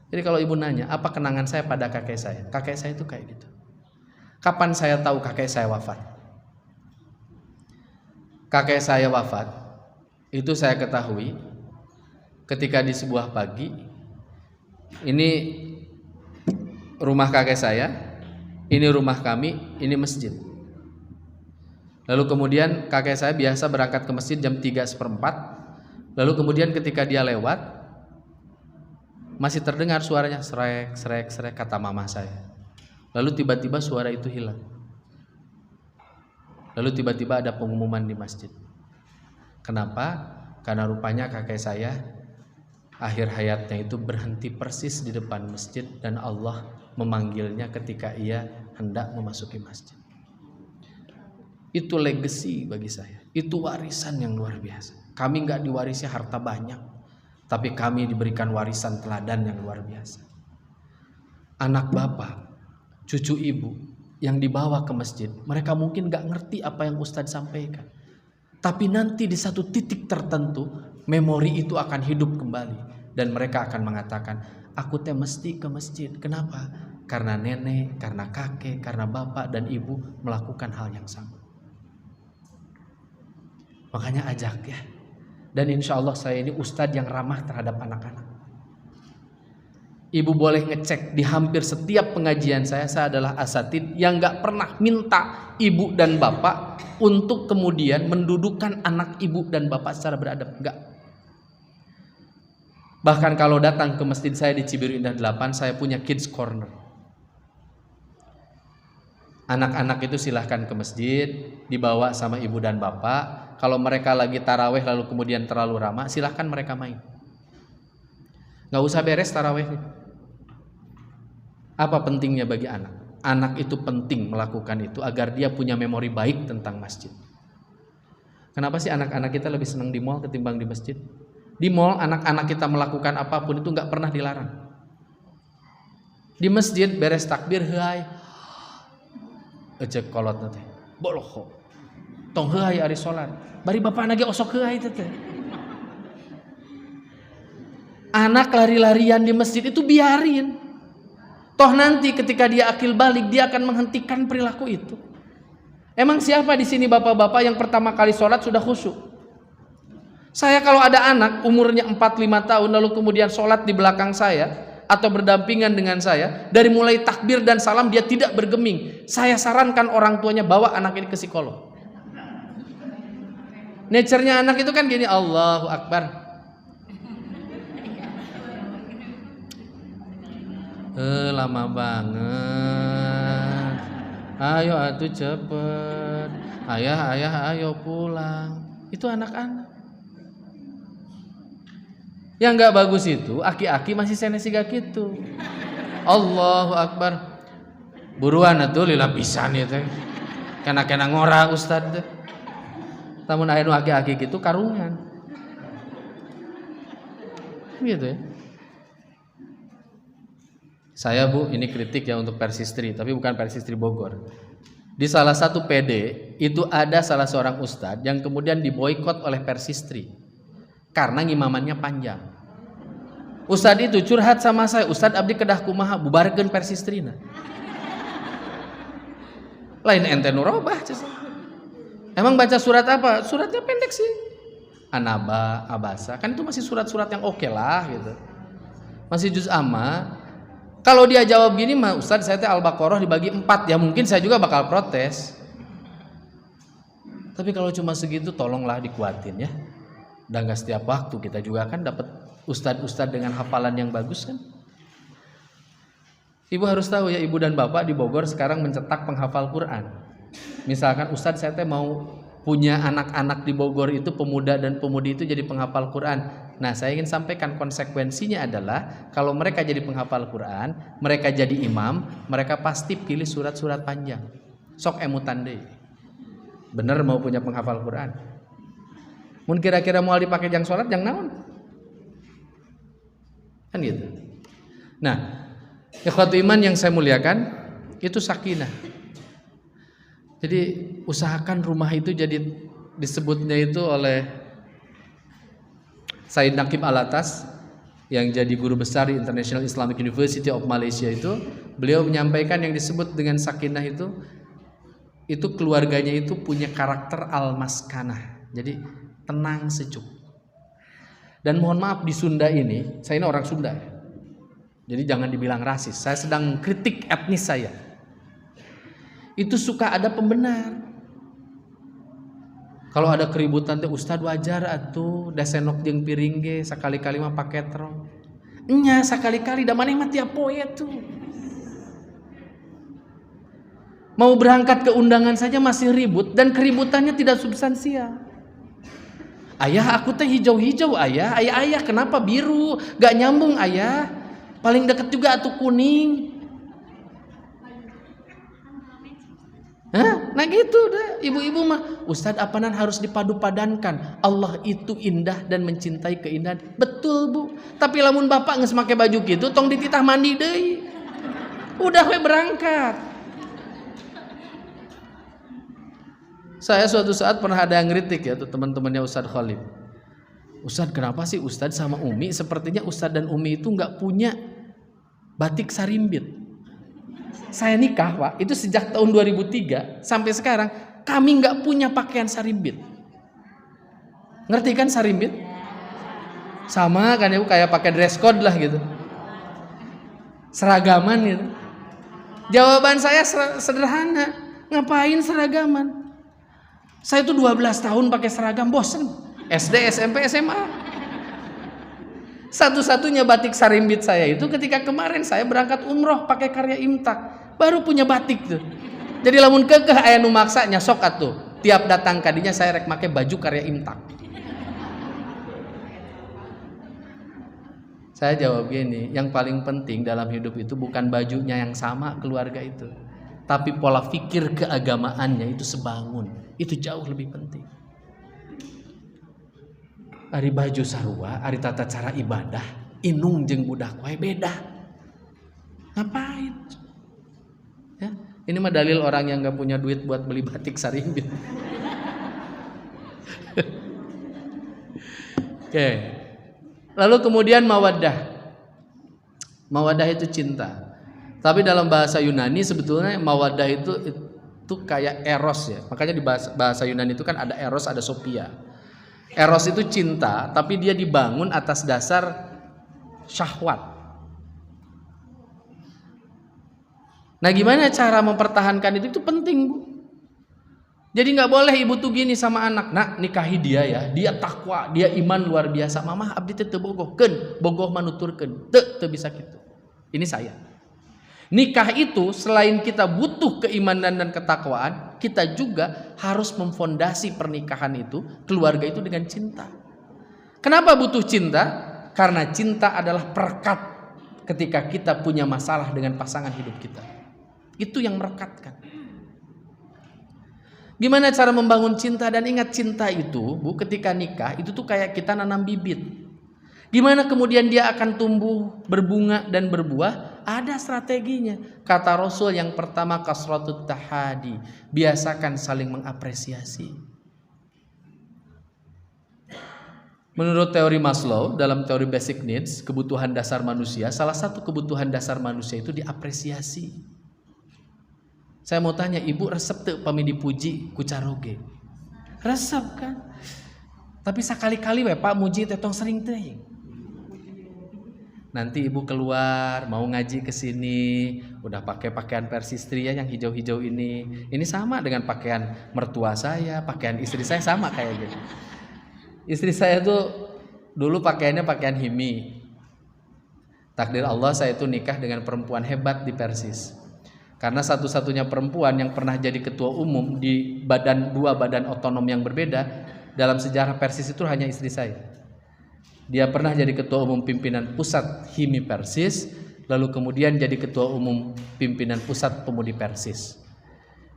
Jadi kalau ibu nanya apa kenangan saya pada kakek saya itu kayak gitu. Kapan saya tahu kakek saya wafat? Kakek saya wafat itu saya ketahui ketika di sebuah pagi, ini rumah kakek saya, ini rumah kami, ini masjid. Lalu kemudian kakek saya biasa berangkat ke masjid jam 3:15. Lalu kemudian ketika dia lewat, masih terdengar suaranya srek srek srek kata mama saya. Lalu tiba-tiba suara itu hilang. Lalu tiba-tiba ada pengumuman di masjid. Kenapa? Karena rupanya kakek saya akhir hayatnya itu berhenti persis di depan masjid dan Allah memanggilnya ketika ia hendak memasuki masjid. Itu legacy bagi saya. Itu warisan yang luar biasa. Kami nggak diwarisi harta banyak, tapi kami diberikan warisan teladan yang luar biasa. Anak bapak, cucu ibu yang dibawa ke masjid, mereka mungkin nggak ngerti apa yang Ustadz sampaikan. Tapi nanti di satu titik tertentu, memori itu akan hidup kembali. Dan mereka akan mengatakan, aku teh mesti ke masjid. Kenapa? Karena nenek, karena kakek, karena bapak dan ibu melakukan hal yang sama. Makanya ajak ya. Dan insya Allah saya ini ustadz yang ramah terhadap anak-anak. Ibu boleh ngecek di hampir setiap pengajian saya adalah asatid yang gak pernah minta ibu dan bapak untuk kemudian mendudukkan anak ibu dan bapak secara beradab. Enggak. Bahkan kalau datang ke masjid saya di Cibiru Indah 8, saya punya kids corner. Anak-anak itu silahkan ke masjid, dibawa sama ibu dan bapak. Kalau mereka lagi taraweh lalu kemudian terlalu ramah, silahkan mereka main. Gak usah beres tarawehnya. Apa pentingnya bagi anak? Anak itu penting melakukan itu agar dia punya memori baik tentang masjid. Kenapa sih anak-anak kita lebih senang di mall ketimbang di masjid? Di mall anak-anak kita melakukan apapun itu gak pernah dilarang. Di masjid beres takbir, hai, ejek kolot nanti, boloh, tong hai ari sholat, bari bapak nage osok hai tete. Anak lari-larian di masjid itu biarin. Toh nanti ketika dia akil balik, dia akan menghentikan perilaku itu. Emang siapa di sini bapak-bapak yang pertama kali sholat sudah khusyuk? Saya kalau ada anak umurnya 4-5 tahun lalu kemudian sholat di belakang saya atau berdampingan dengan saya, dari mulai takbir dan salam dia tidak bergeming, saya sarankan orang tuanya bawa anak ini ke psikolog. Nature-nya anak itu kan gini, Allahu Akbar. Lama banget. Ayo atuh cepet. Ayah ayo pulang. Itu anak-anak. Yang gak bagus itu aki-aki masih senesiga gitu. Allahu Akbar. Buruan atuh lila pisan ya teh. Kena ngora ustad teh. Tamun aya nu aki-aki gitu karungan. Gitu ya. Saya Bu, ini kritik ya untuk Persistri, tapi bukan Persistri Bogor. Di salah satu PD itu ada salah seorang ustadz yang kemudian diboikot oleh Persistri karena ngimamannya panjang. Ustadz itu curhat sama saya, Ustadz abdi kedah kumaha bubarkeun Persistrina. Lain ente nu robah. Emang baca surat apa? Suratnya pendek sih. Anaba, Abasa, kan itu masih surat-surat yang oke lah gitu. Masih juz amma. Kalau dia jawab gini mah Ustadz saya teh Al-Baqarah dibagi 4, ya mungkin saya juga bakal protes. Tapi kalau cuma segitu tolonglah dikuatin ya. Dan gak setiap waktu kita juga kan dapat ustadz-ustadz dengan hafalan yang bagus kan. Ibu harus tahu ya, ibu dan bapak di Bogor sekarang mencetak penghafal Quran. Misalkan ustadz saya mau punya anak-anak di Bogor itu, pemuda dan pemudi itu jadi penghafal Quran. Nah, saya ingin sampaikan konsekuensinya adalah kalau mereka jadi penghafal Quran, mereka jadi imam, mereka pasti pilih surat-surat panjang. Sok emutan deh. Bener mau punya penghafal Quran. Mun kira-kira mau dipakai jang sholat, jang naon? Kan gitu. Nah, ikhwatu iman yang saya muliakan, itu sakinah. Jadi usahakan rumah itu jadi, disebutnya itu oleh Said Naqib Alatas yang jadi guru besar di International Islamic University of Malaysia itu, beliau menyampaikan yang disebut dengan sakinah itu keluarganya itu punya karakter al-maskanah. Jadi tenang, sejuk. Dan mohon maaf di Sunda ini, saya ini orang Sunda ya. Jadi jangan dibilang rasis. Saya sedang kritik etnis saya. Itu suka ada pembenar. Kalau ada keributan teh ustad wajar atuh da senok jeung piring ge sakali-kali mah pake terong. Nya sakali-kali da maneh mah tiap poe tuh. Mau berangkat ke undangan saja masih ribut dan keributannya tidak substansial. Ayah aku teh hijau-hijau ayah. Ayah kenapa biru? Gak nyambung ayah. Paling deket juga atuh kuning. Hah? Nah gitu dah ibu-ibu mah. Ustadz apanan harus dipadu-padankan. Allah itu indah dan mencintai keindahan. Betul bu. Tapi lamun bapak geus make baju gitu tong dititah mandi deui. Udah we berangkat. Saya suatu saat pernah ada yang ngeritik ya tuh teman-temannya Ustadz Khalid. Ustadz kenapa sih Ustadz sama Umi sepertinya Ustadz dan Umi itu nggak punya batik sarimbit. Saya nikah Pak, itu sejak tahun 2003 sampai sekarang kami nggak punya pakaian sarimbit. Ngerti kan sarimbit? Sama kan ya, kayak pakai dress code lah gitu. Seragaman gitu. Jawaban saya sederhana, ngapain seragaman? Saya tuh 12 tahun pakai seragam, bosen. SD, SMP, SMA. Satu-satunya batik sarimbit saya itu ketika kemarin saya berangkat umroh pakai karya imtak. Baru punya batik tuh. Jadi lamun kekeh aya nu maksa nya sok atuh. Tiap datang kadinya saya rek make baju karya imtak. Saya jawab gini, yang paling penting dalam hidup itu bukan bajunya yang sama keluarga itu. Tapi pola pikir keagamaannya itu sebangun. Itu jauh lebih penting. Ari baju sarua, ari tata cara ibadah, inung jeung budak wae beda. Ngapain? Ya, ini mah dalil orang yang gak punya duit buat beli batik sarimbit. Oke. Lalu kemudian mawaddah. Mawaddah itu cinta. Tapi dalam bahasa Yunani sebetulnya mawaddah itu kayak eros ya. Makanya di bahasa Yunani itu kan ada eros, ada sophia. Eros itu cinta, tapi dia dibangun atas dasar syahwat. Nah, gimana cara mempertahankan itu penting, Bu. Jadi nggak boleh ibu tuh gini sama anak, nak nikahi dia ya, dia takwa, dia iman luar biasa. Mamah abdi teu bogohkeun, bogoh manuturkeun, teu bisa gitu. Ini saya. Nikah itu selain kita butuh keimanan dan ketakwaan, kita juga harus memfondasi pernikahan itu, keluarga itu dengan cinta. Kenapa butuh cinta? Karena cinta adalah perekat ketika kita punya masalah dengan pasangan hidup kita. Itu yang merekatkan. Gimana cara membangun cinta? Dan ingat cinta itu, Bu, ketika nikah itu tuh kayak kita nanam bibit. Gimana kemudian dia akan tumbuh, berbunga dan berbuah? Ada strateginya. Kata Rasul yang pertama kasratut tahadi, biasakan saling mengapresiasi. Menurut teori Maslow, dalam teori basic needs, kebutuhan dasar manusia, salah satu kebutuhan dasar manusia itu diapresiasi. Saya mau tanya, ibu resep teu pami dipuji ku caroge? Resep kan? Tapi sekali-kali we Pak muji tetong sering teuing. Nanti ibu keluar mau ngaji ke sini, udah pakai pakaian persistria yang hijau-hijau ini. Ini sama dengan pakaian mertua saya, pakaian istri saya sama kayak gitu. Istri saya tuh Dulu pakaiannya pakaian himi. Takdir Allah saya itu nikah dengan perempuan hebat di Persis. Karena satu-satunya perempuan yang pernah jadi ketua umum di dua badan otonom yang berbeda dalam sejarah Persis itu hanya istri saya. Dia pernah jadi ketua umum pimpinan pusat Himi Persis, lalu kemudian jadi ketua umum pimpinan pusat pemudi Persis.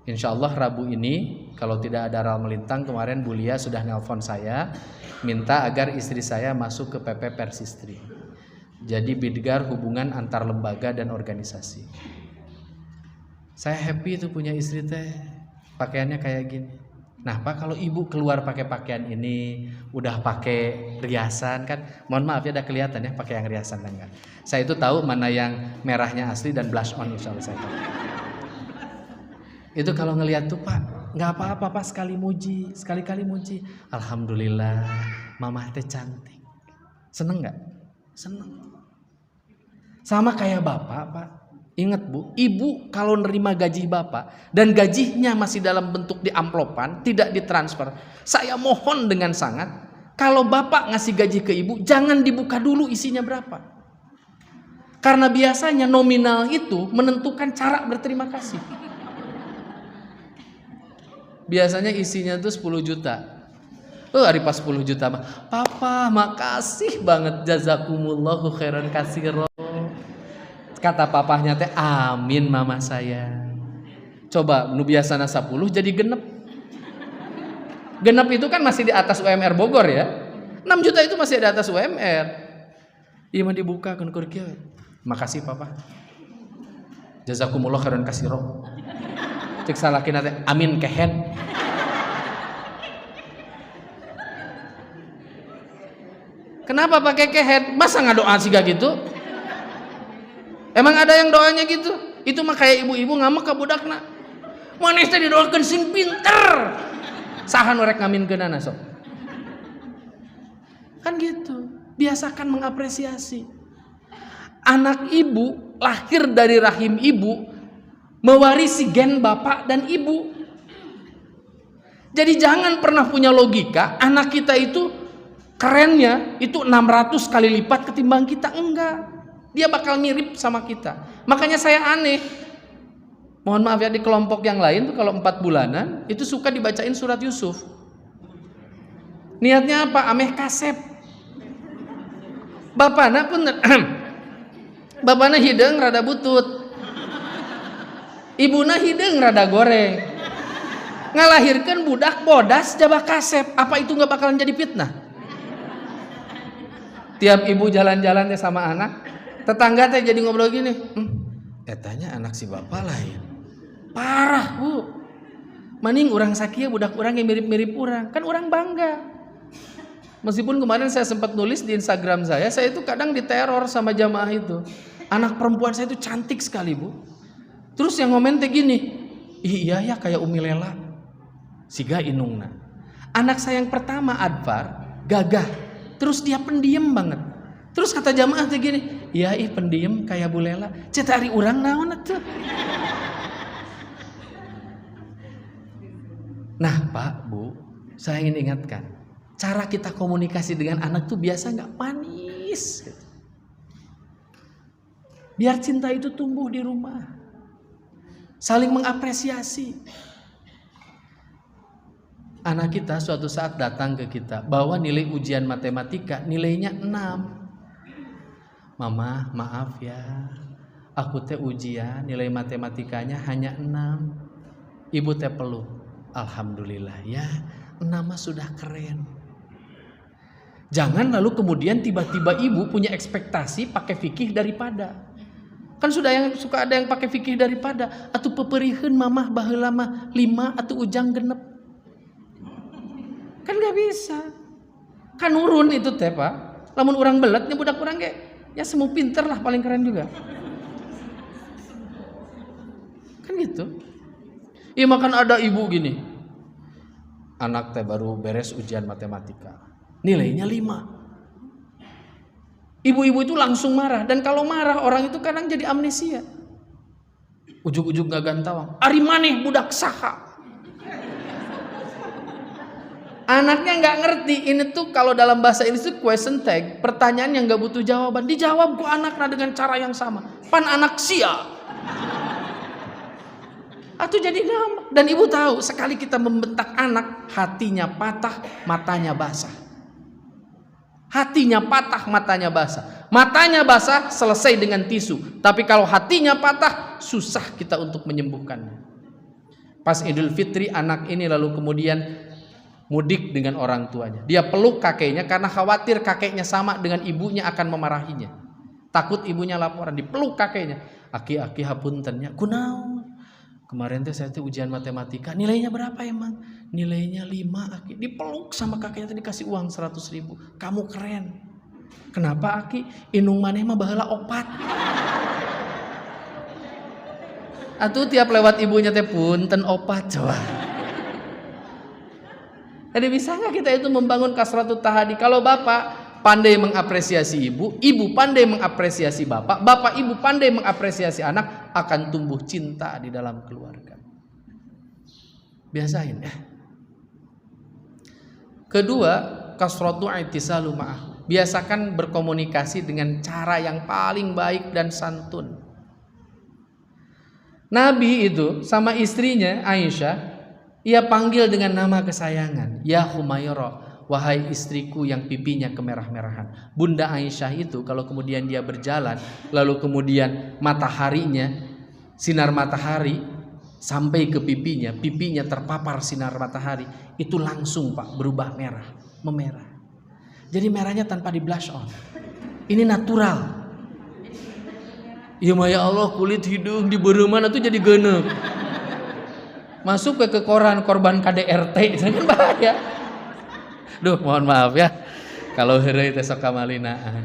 Insya Allah Rabu ini kalau tidak ada ral melintang, kemarin Bu Lia sudah nelpon saya minta agar istri saya masuk ke PP Persistri. Jadi bidgar hubungan antar lembaga dan organisasi. Saya happy itu punya istri teh, pakaiannya kayak gini. Nah Pak, kalau ibu keluar pakai pakaian ini, udah pakai riasan kan, mohon maaf ya, udah kelihatan ya pakai yang riasan dan enggak. Saya itu tahu mana yang merahnya asli dan blush on, insya Allah saya tahu. Itu kalau ngelihat tuh Pak, nggak apa-apa Pak, sekali-kali muji. Alhamdulillah, Mama teh cantik. Seneng nggak? Seneng. Sama kayak Bapak Pak. Ingat Bu, Ibu kalau nerima gaji Bapak dan gajinya masih dalam bentuk di amplopan, tidak ditransfer, saya mohon dengan sangat, kalau Bapak ngasih gaji ke Ibu, jangan dibuka dulu isinya berapa. Karena biasanya nominal itu menentukan cara berterima kasih. Biasanya isinya tuh 10 juta. Hari pas 10 juta mah, Papa makasih banget, jazakumullahu khairan katsira. Kata papahnya teh, amin Mama saya. Coba nu biasana 10 jadi genep. Genep itu kan masih di atas UMR Bogor ya. 6 juta itu masih di atas UMR. Ieu mah dibuka kan keur kieu. Makasih Papa. Jazakumullahu khairan katsira. Cek salakina teh, amin kehen. Kenapa pakai kehen? Masa ngadoa siga gitu? Emang ada yang doanya gitu? Itu mah kayak ibu-ibu ngamak ke budakna. Manis teh didoakeun sing pinter. Saha nu rek ngaminkeunana sok. Kan gitu. Biasakan mengapresiasi. Anak ibu lahir dari rahim ibu mewarisi gen bapak dan ibu. Jadi jangan pernah punya logika anak kita itu kerennya itu 600 kali lipat ketimbang kita. Enggak. Dia bakal mirip sama kita. Makanya saya aneh. Mohon maaf ya, di kelompok yang lain tuh kalau 4 bulanan itu suka dibacain surat Yusuf. Niatnya apa? Ameh kasep. Bapana pun bapana hidung rada butut. Ibuna hidung rada goreng. Ngalahirkan budak bodas jabah kasep. Apa itu nggak bakalan jadi fitnah? Tiap ibu jalan-jalan sama anak, tetangga teh jadi ngobrol gini, etanya anak si bapak lain. Parah Bu. Maning orang sakia budak orang yang mirip-mirip orang. Kan orang bangga. Meskipun kemarin saya sempat nulis di Instagram saya itu kadang diteror sama jamaah itu. Anak perempuan saya itu cantik sekali Bu. Terus yang ngomen teh gini, iya ya kayak Umi Lela. Siga inungna. Anak saya yang pertama Adfar, gagah. Terus dia pendiam banget. Terus kata jamaah teh gini, iya pendiam kayak Bu Lela. Ceta ari urang naon atuh. Nah Pak, Bu, saya ingin ingatkan, cara kita komunikasi dengan anak tuh biasa nggak manis. Biar cinta itu tumbuh di rumah, saling mengapresiasi. Anak kita suatu saat datang ke kita, bawa nilai ujian matematika, nilainya 6. Mama, maaf ya, aku teh ujian nilai matematikanya hanya 6. Ibu teh peluk. Alhamdulillah ya, 6 sudah keren. Jangan lalu kemudian tiba-tiba ibu punya ekspektasi pakai fikih daripada. Kan suka ada yang pakai fikih daripada. Atuh peperihun mamah baheula mah 5 atuh ujang genep. Kan gak bisa. Kan urun itu teh Pak. Lamun orang belet nih budak orang ge, ya semu pinter lah paling keren juga. Kan gitu. Iya makan ada ibu gini, anak teh baru beres ujian matematika, nilainya 5. Ibu-ibu itu langsung marah, dan kalau marah orang itu kadang jadi amnesia. Ujug-ujug gak gantawang, ari maneh budak saha. Anaknya nggak ngerti. Ini tuh kalau dalam bahasa Inggris itu question tag, pertanyaan yang nggak butuh jawaban. Dijawab ku anaknya dengan cara yang sama. Pan anak sia. Atau jadi nama. Dan ibu tahu, sekali kita membentak anak, hatinya patah, matanya basah. Hatinya patah, matanya basah. Matanya basah selesai dengan tisu. Tapi kalau hatinya patah, susah kita untuk menyembuhkannya. Pas Idul Fitri, anak ini lalu kemudian mudik dengan orang tuanya. Dia peluk kakeknya karena khawatir kakeknya sama dengan ibunya akan memarahinya. Takut ibunya laporan, dipeluk kakeknya. Aki hapuntennya, kunaon? Kemarin teh saya ujian matematika, nilainya berapa emang? Nilainya 5, Aki. Dipeluk sama kakeknya, dikasih uang 100.000. Kamu keren. Kenapa, Aki? Inung maneh mah baheula opat. Atuh tiap lewat ibunya teh punten opat coba. Jadi bisa nggak kita itu membangun kasratut tahadi? Kalau bapak pandai mengapresiasi ibu, ibu pandai mengapresiasi bapak, bapak ibu pandai mengapresiasi anak, akan tumbuh cinta di dalam keluarga. Biasain ya. Kedua, kasratu i'tisalu ma'ah. Biasakan berkomunikasi dengan cara yang paling baik dan santun. Nabi itu sama istrinya Aisyah, ia panggil dengan nama kesayangan, ya Humairah, wahai istriku yang pipinya kemerah-merahan. Bunda Aisyah itu kalau kemudian dia berjalan, lalu kemudian mataharinya, sinar matahari sampai ke pipinya, pipinya terpapar sinar matahari, itu langsung Pak berubah merah, memerah. Jadi merahnya tanpa di blush on. Ini natural. Ya Allah, kulit hidung di beruman itu jadi genep. Masuk ke koran korban KDRT, itu kan bahaya. Duh, mohon maaf ya kalau heureuy teh sok kamalinaan.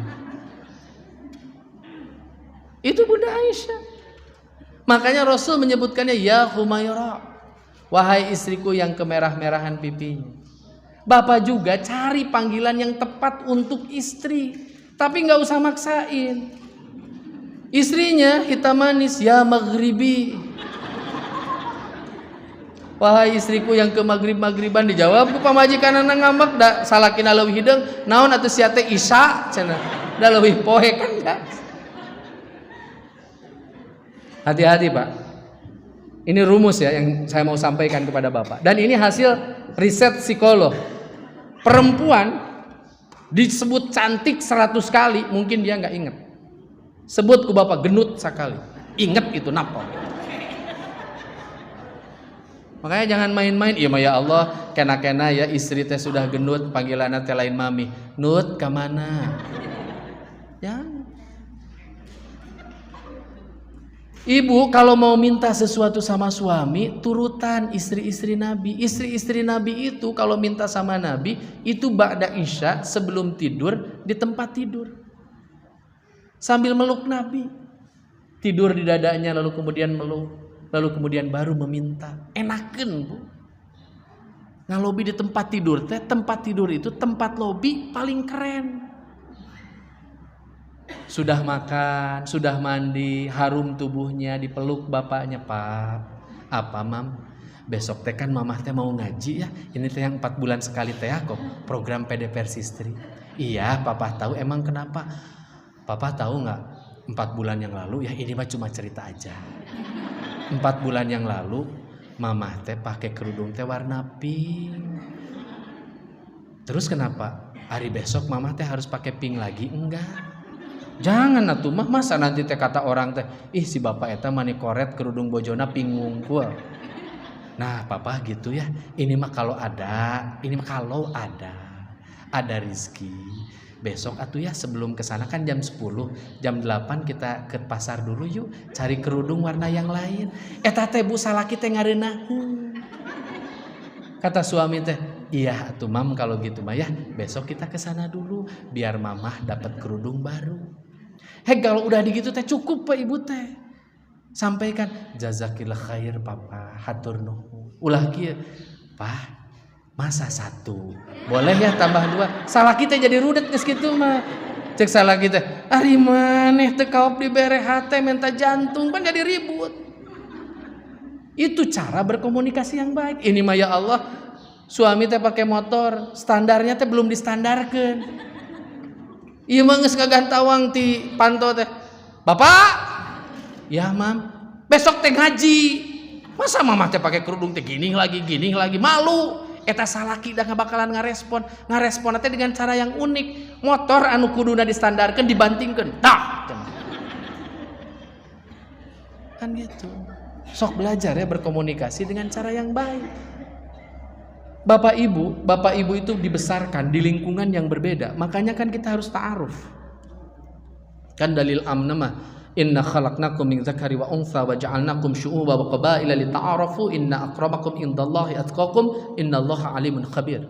Itu Bunda Aisyah. Makanya Rasul menyebutkannya ya Humairah, wahai istriku yang kemerah-merahan pipinya. Bapak juga cari panggilan yang tepat untuk istri, tapi nggak usah maksain. Istrinya hitam manis, ya Maghribi. Wahai istriku yang ke maghrib-maghriban, dijawab ku pamajikan anak ngambek da salakina leuwih hideung, naon atuh sia teh Isya cenah. Da leuwih poe kan enggak. Hati-hati Pak. Ini rumus ya yang saya mau sampaikan kepada Bapak. Dan ini hasil riset psikolog. Perempuan disebut cantik 100 kali, mungkin dia enggak ingat. Sebut ku Bapak genut sekali, ingat itu napa. Makanya jangan main-main. Iya ya Allah, kena-kena ya istri teh sudah genut, panggilanna teh lain mami. Nut ka mana? Jangan. Ibu kalau mau minta sesuatu sama suami, turutan istri-istri Nabi. Istri-istri Nabi itu kalau minta sama Nabi, itu ba'da Isya sebelum tidur di tempat tidur. Sambil meluk Nabi. Tidur di dadanya lalu kemudian meluk. Lalu kemudian baru meminta. Enakeun Bu. Ngalobi di tempat tidur teh, tempat tidur itu tempat lobi paling keren. Sudah makan, sudah mandi, harum tubuhnya, dipeluk bapaknya. Pak, apa Mam? Besok teh kan mamah teh mau ngaji ya. Ini teh yang 4 bulan sekali teh kok, program PD Persistri. Iya, Papa tahu. Emang kenapa? Papa tahu nggak? 4 bulan yang lalu ya, ini mah cuma cerita aja. 4 bulan yang lalu mamah teh pakai kerudung teh warna pink. Terus kenapa? Hari besok mamah teh harus pakai pink lagi? Enggak. Jangan atuh mah, masa nanti teh kata orang teh, ih si bapak eta mani koret kerudung bojona pink ngungkul. Nah Papa gitu ya. Ini mah kalau ada, ada rezeki. Besok atuh ya sebelum kesana kan jam 10, jam 8 kita ke pasar dulu yuk, cari kerudung warna yang lain. Eta teh Bu salaki teh ngareuna. Kata suami teh, iya atuh Mam kalau gitu mah ya, besok kita kesana dulu biar mamah dapat kerudung baru. Kalau udah digitu teh cukup Pak Ibu teh. Sampaikan jazakillah khair Papa, hatur nuhun. Ulah kieu, Pak. Masa 1 boleh ya tambah 2. Salah kita jadi rudet geus kitu mah. Cek salah kita, ari maneh teu kaop dibere hate minta jantung kan jadi ribut. Itu cara berkomunikasi yang baik. Ini mah ya Allah, Suami teh pakai motor, standarnya teh belum distandarkan. Iya mah geus ngagantawang ti panto teh. Bapak, ya mam, besok teh ngaji. Masa mama teh pakai kerudung teh gini lagi, malu. Eta salaki dah bakalan ngarespon teh dengan cara yang unik. Motor anu kuduna distandarkan dibantingkan. Tah. Kan gitu. Sok belajar ya berkomunikasi dengan cara yang baik. Bapak ibu itu dibesarkan di lingkungan yang berbeda. Makanya kan kita harus ta'aruf. Kan dalil amna mah, inna khalaqnakum min dzakari wa untha wa ja'alnakum syu'uban wa qabaila lita'arafu inna akramakum indallahi atqakum innallaha alimun khabir.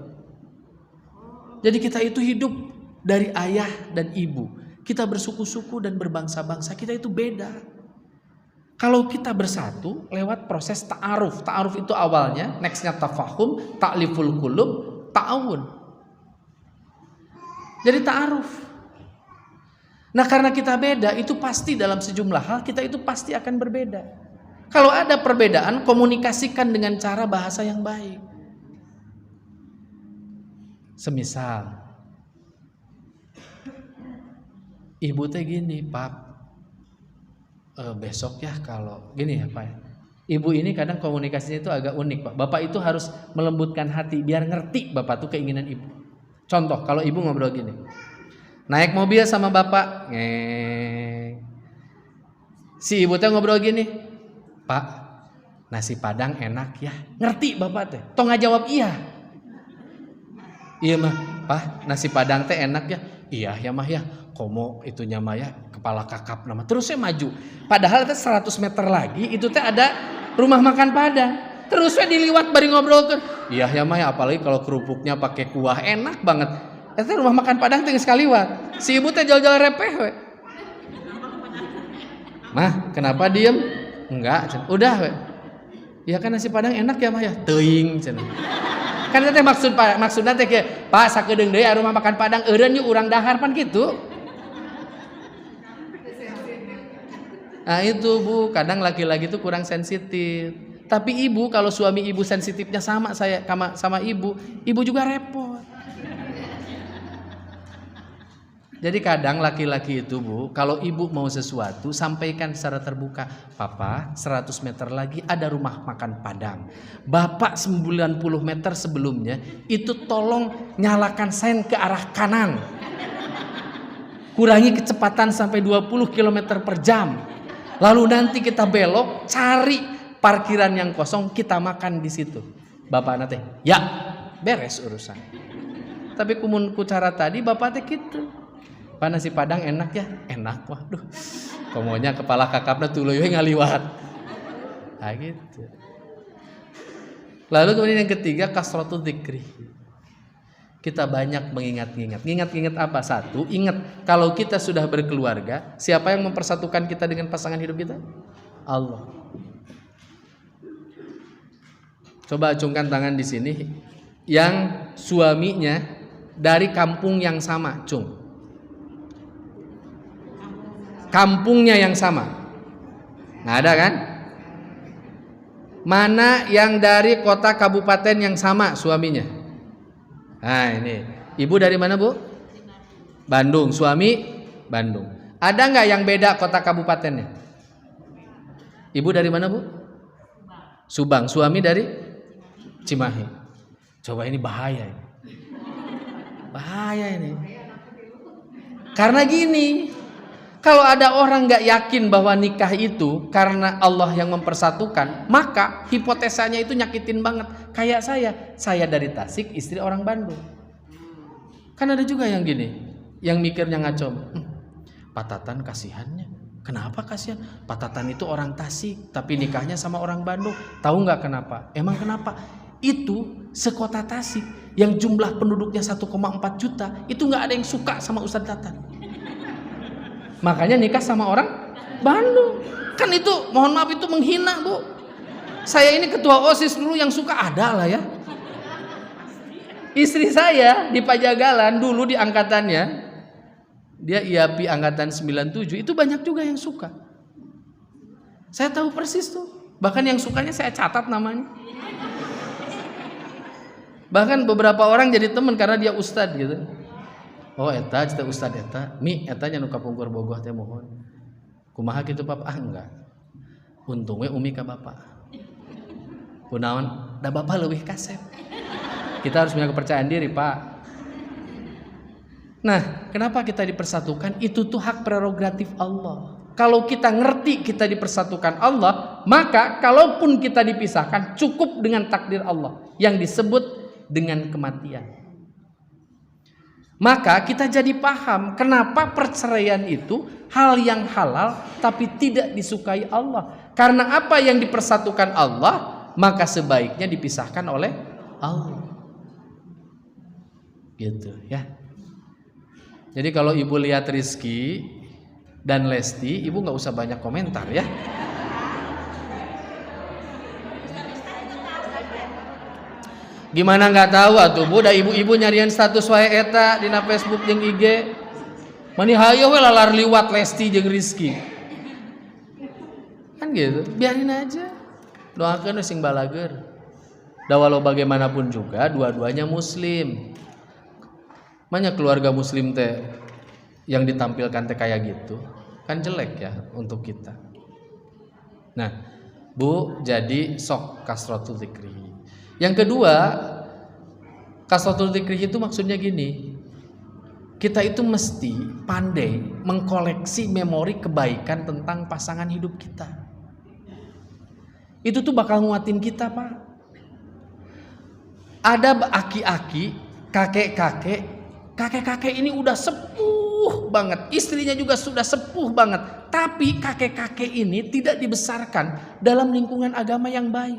Jadi kita itu hidup dari ayah dan ibu. Kita bersuku-suku dan berbangsa-bangsa. Kita itu beda. Kalau kita bersatu lewat proses ta'aruf. Ta'aruf itu awalnya, nextnya tafahum, ta'liful qulub, ta'awun. Jadi ta'aruf. Nah karena kita beda, itu pasti dalam sejumlah hal kita itu pasti akan berbeda. Kalau ada perbedaan, komunikasikan dengan cara bahasa yang baik. Semisal, ibu teh gini, Pak. Besok ya kalau gini ya Pak ya. Ibu ini kadang komunikasinya itu agak unik Pak. Bapak itu harus melembutkan hati biar ngerti Bapak tuh keinginan ibu. Contoh kalau ibu ngobrol gini. Naik mobil sama Bapak. Si ibu teh ngobrol gini. Pak, nasi padang enak ya. Ngerti Bapak teh. Tong ngajawab iya. Iya mah, Pak, nasi padang teh enak ya. Iya ya mah ya. Komo itunya mah ya kepala kakap nama. Terus saya maju. Padahal itu 100 meter lagi itu teh ada rumah makan Padang. Terus saya diliwat bari ngobrol tuh. Iya ya mah ya apalagi kalau kerupuknya pakai kuah enak banget. Itu rumah makan Padang tinggal sekali liwat. Si ibu teh jauh-jauh repeh we. Mah, kenapa diem? Enggak, cen. Udah we. Ya kan nasi Padang enak ya mah ya. Teuing cen. Kan teh maksudna teh ke Pak sakedeung deui rumah makan Padang eureun yuk urang dahar pan kitu. Nah itu Bu, kadang laki-laki itu kurang sensitif. Tapi ibu kalau suami ibu sensitifnya sama ibu juga repot. Jadi kadang laki-laki itu Bu, kalau ibu mau sesuatu sampaikan secara terbuka. Papa 100 meter lagi ada rumah makan Padang. Bapak 90 meter sebelumnya itu tolong nyalakan sen ke arah kanan. Kurangi kecepatan sampai 20 km per jam. Lalu nanti kita belok, cari parkiran yang kosong, kita makan di situ. Bapak nate, ya beres urusan. Tapi ku cara tadi bapak teh gitu. Pak nasi Padang enak ya, enak. Waduh, komonya kepala kakapna tuluy we ngaliwat. Nah gitu. Lalu kemudian yang ketiga kasratu dzikri. Kita banyak mengingat-ingat. Ingat-ingat apa? Satu, ingat kalau kita sudah berkeluarga, siapa yang mempersatukan kita dengan pasangan hidup kita? Allah. Coba acungkan tangan di sini yang suaminya dari kampung yang sama, cung. Kampungnya yang sama. Nggak ada kan? Mana yang dari kota kabupaten yang sama suaminya? Nah ini, ibu dari mana Bu? Bandung, suami Bandung. Ada nggak yang beda kota kabupatennya? Ibu dari mana Bu? Subang, suami dari Cimahi. Coba ini bahaya ini. Bahaya ini. Karena gini, kalau ada orang nggak yakin bahwa nikah itu karena Allah yang mempersatukan, maka hipotesanya itu nyakitin banget. Kayak saya dari Tasik, istri orang Bandung. Kan ada juga yang gini, yang mikirnya ngaco. Pak Tatan kasihannya. Kenapa kasihan? Pak Tatan itu orang Tasik, tapi nikahnya sama orang Bandung. Tahu nggak kenapa? Emang kenapa? Itu sekota Tasik yang jumlah penduduknya 1,4 juta, itu nggak ada yang suka sama Ustadz Tatan. Makanya nikah sama orang Bandung. Kan itu mohon maaf itu menghina Bu. Saya ini ketua OSIS dulu yang suka ada lah ya. Istri saya di Pajagalan dulu di angkatannya, dia IAPI angkatan 97, itu banyak juga yang suka. Saya tahu persis tuh. Bahkan yang sukanya saya catat namanya. Bahkan beberapa orang jadi teman karena dia ustad gitu. Oh eta cita ustad eta, mi eta nya nu kapungkur bogoh teh mohon. Kumaha kitu Pap? Ah enggak. Untung we umi ka bapak. Kunaon? Da bapak leuwih kasep. Kita harus punya kepercayaan diri, Pak. Nah, kenapa kita dipersatukan? Itu tuh hak prerogatif Allah. Kalau kita ngerti kita dipersatukan Allah, maka kalaupun kita dipisahkan cukup dengan takdir Allah yang disebut dengan kematian. Maka kita jadi paham kenapa perceraian itu hal yang halal tapi tidak disukai Allah. Karena apa yang dipersatukan Allah, maka sebaiknya dipisahkan oleh Allah. Gitu ya. Jadi kalau ibu lihat Rizky dan Lesti, ibu nggak usah banyak komentar ya. Gimana nggak tahu atuh Bu, da ibu-ibu nyarian status wae eta dina Facebook jeung IG. Mani hayo we lalar liwat Lesti jeung Rizky. Kan gitu, biarin aja. Doakeun sing balager. Da walau bagaimanapun juga dua-duanya muslim. Banyak keluarga muslim teh yang ditampilkan teh kayak gitu, kan jelek ya untuk kita. Nah, Bu, jadi sok kasratul dzikri. Yang kedua, kasratul dzikri itu maksudnya gini. Kita itu mesti pandai mengkoleksi memori kebaikan tentang pasangan hidup kita. Itu tuh bakal nguatin kita, Pak. Ada aki-aki, kakek-kakek ini udah sepuh banget, istrinya juga sudah sepuh banget, tapi kakek-kakek ini tidak dibesarkan dalam lingkungan agama yang baik.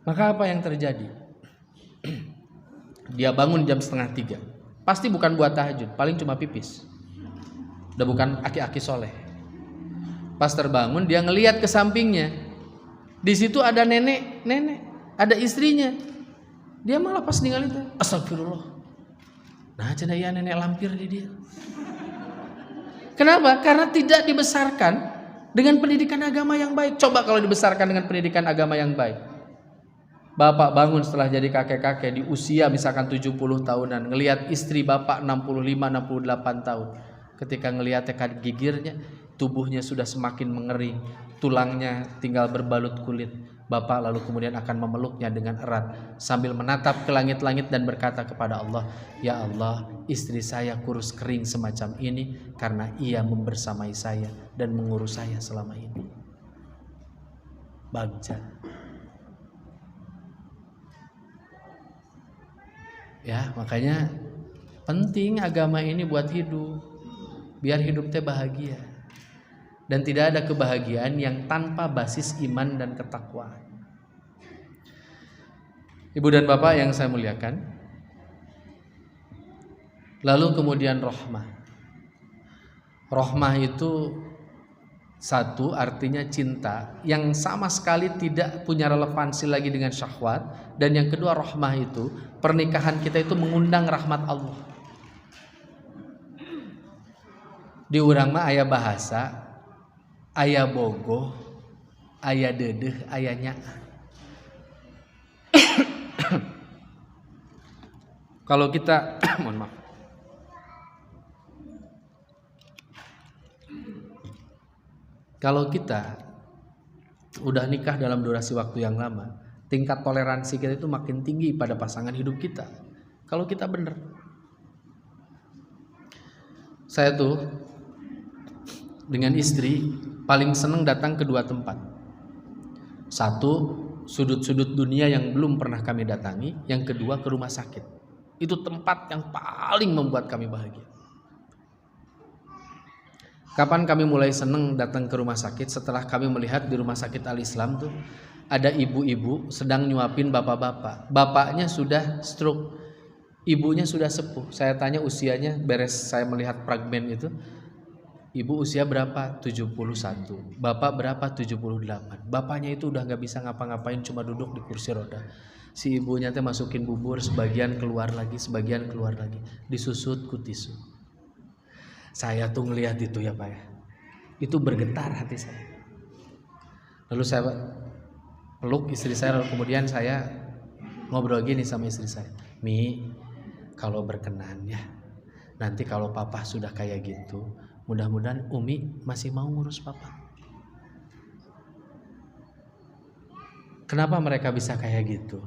Maka apa yang terjadi? Dia bangun jam 2:30, pasti bukan buat tahajud, paling cuma pipis. Udah bukan aki-aki soleh. Pas terbangun dia ngelihat ke sampingnya, di situ ada nenek, ada istrinya. Dia malah pas ninggalin itu, astagfirullah. Nah, cenah ieu nenek lampir di dia. Kenapa? Karena tidak dibesarkan dengan pendidikan agama yang baik. Coba kalau dibesarkan dengan pendidikan agama yang baik. Bapak bangun setelah jadi kakek-kakek di usia misalkan 70 tahunan, ngelihat istri bapak 65-68 tahun. Ketika ngelihat tekad gigirnya, tubuhnya sudah semakin mengering, tulangnya tinggal berbalut kulit. Bapak lalu kemudian akan memeluknya dengan erat sambil menatap ke langit-langit dan berkata kepada Allah, "Ya Allah, istri saya kurus kering semacam ini karena ia membersamai saya dan mengurus saya selama ini." Bagja. Ya, makanya penting agama ini buat hidup. Biar hidup teh bahagia. Dan tidak ada kebahagiaan yang tanpa basis iman dan ketakwaan. Ibu dan bapak yang saya muliakan. Lalu kemudian rahmah. Rahmah itu satu artinya cinta yang sama sekali tidak punya relevansi lagi dengan syahwat. Dan yang kedua rahmah itu pernikahan kita itu mengundang rahmat Allah. Di urang mah aya bahasa, aya bogoh, aya dedeh, aya nyaa. Kalau kita mohon maaf. Kalau kita udah nikah dalam durasi waktu yang lama, tingkat toleransi kita itu makin tinggi pada pasangan hidup kita. Kalau kita bener. Saya tuh dengan istri paling seneng datang ke dua tempat. Satu, sudut-sudut dunia yang belum pernah kami datangi. Yang kedua, ke rumah sakit. Itu tempat yang paling membuat kami bahagia. Kapan kami mulai seneng datang ke rumah sakit? Setelah kami melihat di rumah sakit Al-Islam tuh ada ibu-ibu sedang nyuapin bapak-bapak. Bapaknya sudah stroke, ibunya sudah sepuh. Saya tanya usianya, beres saya melihat fragmen itu. Ibu usia berapa? 71. Bapak berapa? 78. Bapaknya itu udah gak bisa ngapa-ngapain, cuma duduk di kursi roda. Si ibunya teh masukin bubur, sebagian keluar lagi, sebagian keluar lagi. Disusut ku tisu. Saya tuh ngelihat itu ya Pak ya. Itu bergetar hati saya. Lalu saya peluk istri saya, lalu kemudian saya ngobrol gini sama istri saya, Mi, kalau berkenan ya, nanti kalau papa sudah kayak gitu, mudah-mudahan Umi masih mau ngurus papa. Kenapa mereka bisa kayak gitu?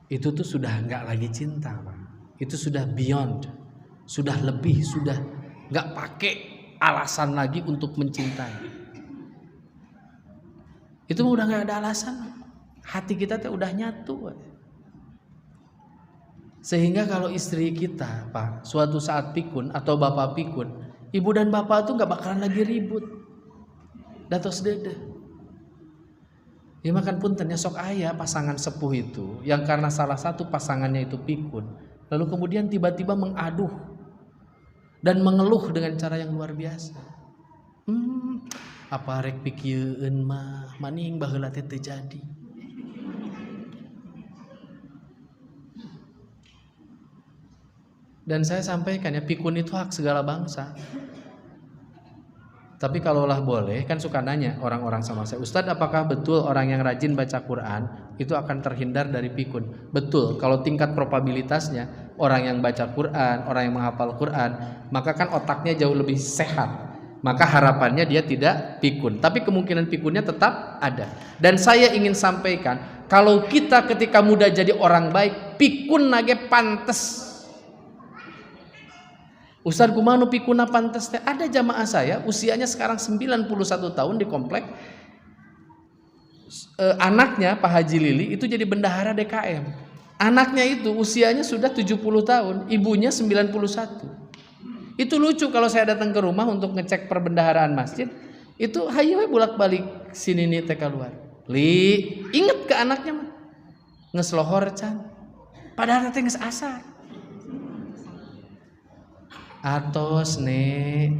Itu tuh sudah nggak lagi cinta, Pak. Itu sudah beyond, sudah lebih, sudah nggak pakai alasan lagi untuk mencintai. Itu udah nggak ada alasan. Hati kita tuh udah nyatu. Sehingga kalau istri kita, Pak, suatu saat pikun atau bapak pikun, ibu dan bapak tuh nggak bakalan lagi ribut. Datos dede. Ya makan puntennya sok ayah pasangan sepuh itu yang karena salah satu pasangannya itu pikun, lalu kemudian tiba-tiba mengaduh dan mengeluh dengan cara yang luar biasa. Apa rek pikieun mah maning baheula teh teu jadi. Dan saya sampaikan ya, pikun itu hak segala bangsa. Tapi kalaulah boleh, kan suka nanya orang-orang sama saya, Ustadz apakah betul orang yang rajin baca Quran itu akan terhindar dari pikun? Betul, kalau tingkat probabilitasnya orang yang baca Quran, orang yang menghafal Quran, maka kan otaknya jauh lebih sehat, maka harapannya dia tidak pikun. Tapi kemungkinan pikunnya tetap ada. Dan saya ingin sampaikan, kalau kita ketika muda jadi orang baik, pikun nage pantes. Ustadz kumanu pikuna pantes teh. Ada jamaah saya usianya sekarang 91 tahun di komplek. Anaknya Pak Haji Lili itu jadi bendahara DKM. Anaknya itu usianya sudah 70 tahun, ibunya 91. Itu lucu kalau saya datang ke rumah untuk ngecek perbendaharaan masjid, itu hayu bolak-balik sini nih teh keluar. Li, inget ke anaknya mah. Ngeslohor can. Padahal teh geus asar. Atos nih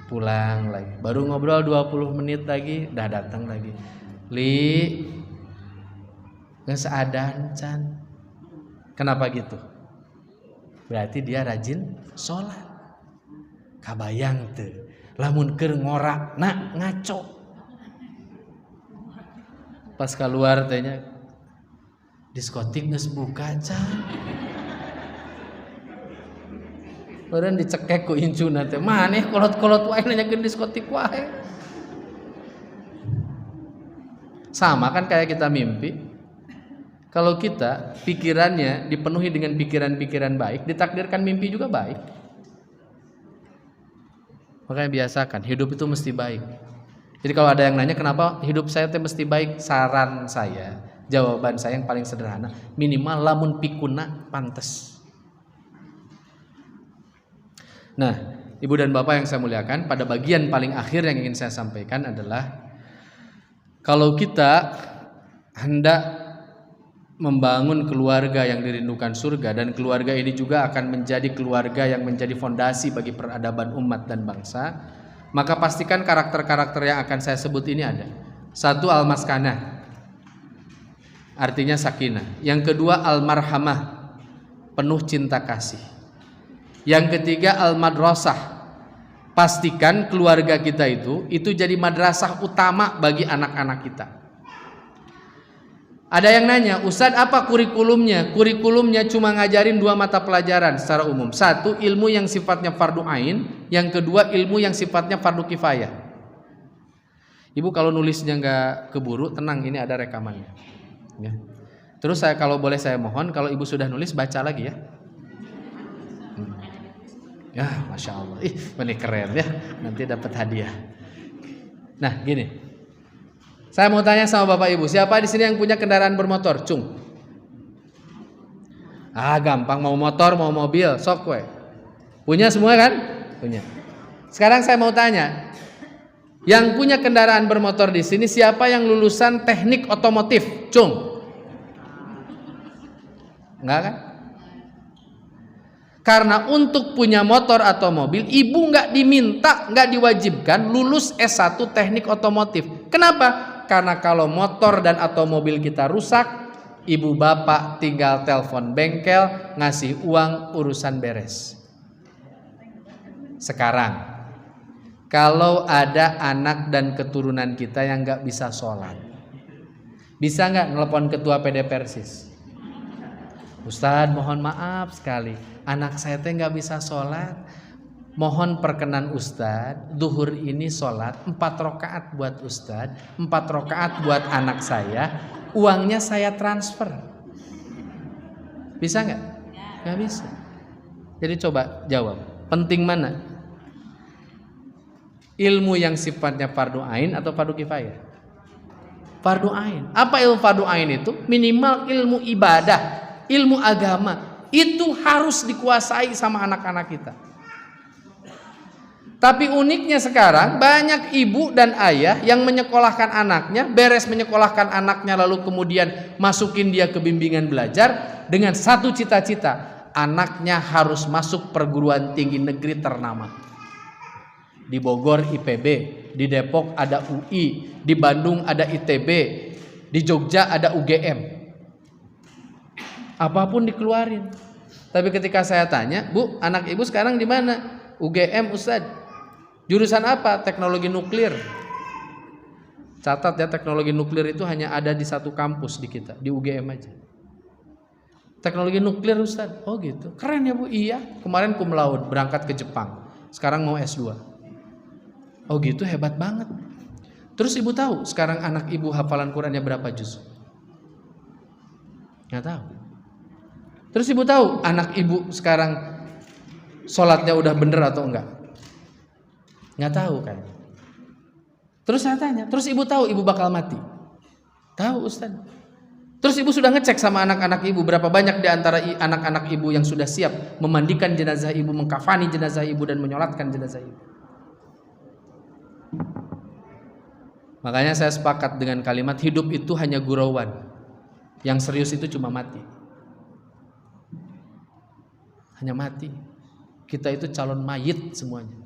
pulang lagi, baru ngobrol 20 menit lagi udah datang lagi. Li geus adan can. Kenapa gitu? Berarti dia rajin sholat. Kabayang teu lamun keur ngorakna ngaco. Pas keluar tehnya diskotik geus buka can. Orang dicekek ku incuna teh maneh kolot-kolot wae nanyakeun diskotik wae. Sama kan kayak kita mimpi. Kalau kita pikirannya dipenuhi dengan pikiran-pikiran baik, ditakdirkan mimpi juga baik. Makanya biasakan hidup itu mesti baik. Jadi kalau ada yang nanya kenapa hidup saya teh mesti baik, saran saya, jawaban saya yang paling sederhana, minimal lamun pikuna pantes. Nah, Ibu dan Bapak yang saya muliakan, pada bagian paling akhir yang ingin saya sampaikan adalah kalau kita hendak membangun keluarga yang dirindukan surga, dan keluarga ini juga akan menjadi keluarga yang menjadi fondasi bagi peradaban umat dan bangsa, maka pastikan karakter-karakter yang akan saya sebut ini ada. Satu, al-maskanah, artinya sakinah. Yang kedua, al-marhamah, penuh cinta kasih. Yang ketiga, al-madrasah, pastikan keluarga kita itu jadi madrasah utama bagi anak-anak kita. Ada yang nanya, Ustadz apa kurikulumnya? Kurikulumnya cuma ngajarin 2 mata pelajaran secara umum. Satu, ilmu yang sifatnya fardu ain. Yang kedua, ilmu yang sifatnya fardu kifayah. Ibu kalau nulisnya nggak keburu, tenang, ini ada rekamannya ya. Terus saya kalau boleh saya mohon, kalau ibu sudah nulis baca lagi ya. Ya, Masya Allah. Ini keren ya. Nanti dapat hadiah. Nah, gini. Saya mau tanya sama Bapak Ibu, siapa di sini yang punya kendaraan bermotor? Cung. Gampang, mau motor, mau mobil, sok we. Punya semua kan? Punya. Sekarang saya mau tanya, yang punya kendaraan bermotor di sini siapa yang lulusan teknik otomotif? Cung. Enggak kan? Karena untuk punya motor atau mobil, ibu nggak diminta, nggak diwajibkan lulus S1 teknik otomotif. Kenapa? Karena kalau motor dan atau mobil kita rusak, ibu bapak tinggal telepon bengkel, ngasih uang, urusan beres. Sekarang, kalau ada anak dan keturunan kita yang nggak bisa sholat, bisa nggak nelpon ketua PD Persis? Ustadz mohon maaf sekali, anak saya teh nggak bisa sholat. Mohon perkenan Ustadz, duhur ini sholat 4 rakaat buat Ustadz, 4 rakaat buat anak saya, uangnya saya transfer. Bisa nggak? Nggak bisa. Jadi coba jawab, penting mana? Ilmu yang sifatnya fardu ain atau fardu kifayah? Fardu ain. Apa ilmu fardu ain itu? Minimal ilmu ibadah, ilmu agama. Itu harus dikuasai sama anak-anak kita. Tapi uniknya sekarang banyak ibu dan ayah yang menyekolahkan anaknya, beres menyekolahkan anaknya lalu kemudian masukin dia ke bimbingan belajar dengan satu cita-cita, anaknya harus masuk perguruan tinggi negeri ternama. Di Bogor IPB, di Depok ada UI, di Bandung ada ITB, di Jogja ada UGM. Apapun dikeluarin. Tapi ketika saya tanya, Bu, anak ibu sekarang di mana? UGM Ustadz. Jurusan apa? Teknologi nuklir. Catat ya, teknologi nuklir itu hanya ada di satu kampus di kita, di UGM aja. Teknologi nuklir Ustaz. Oh gitu. Keren ya Bu. Iya. Kemarin cum laude berangkat ke Jepang. Sekarang mau S2. Oh gitu, hebat banget. Terus ibu tahu sekarang anak ibu hafalan Qurannya berapa juz? Nggak tahu. Terus ibu tahu anak ibu sekarang sholatnya udah bener atau enggak? Nggak tahu kan. Terus saya tanya, terus ibu tahu ibu bakal mati? Tahu Ustaz. Terus ibu sudah ngecek sama anak-anak ibu berapa banyak di antara anak-anak ibu yang sudah siap memandikan jenazah ibu, mengkafani jenazah ibu dan menyolatkan jenazah ibu. Makanya saya sepakat dengan kalimat hidup itu hanya gurauan. Yang serius itu cuma mati. Hanya mati. Kita itu calon mayit semuanya.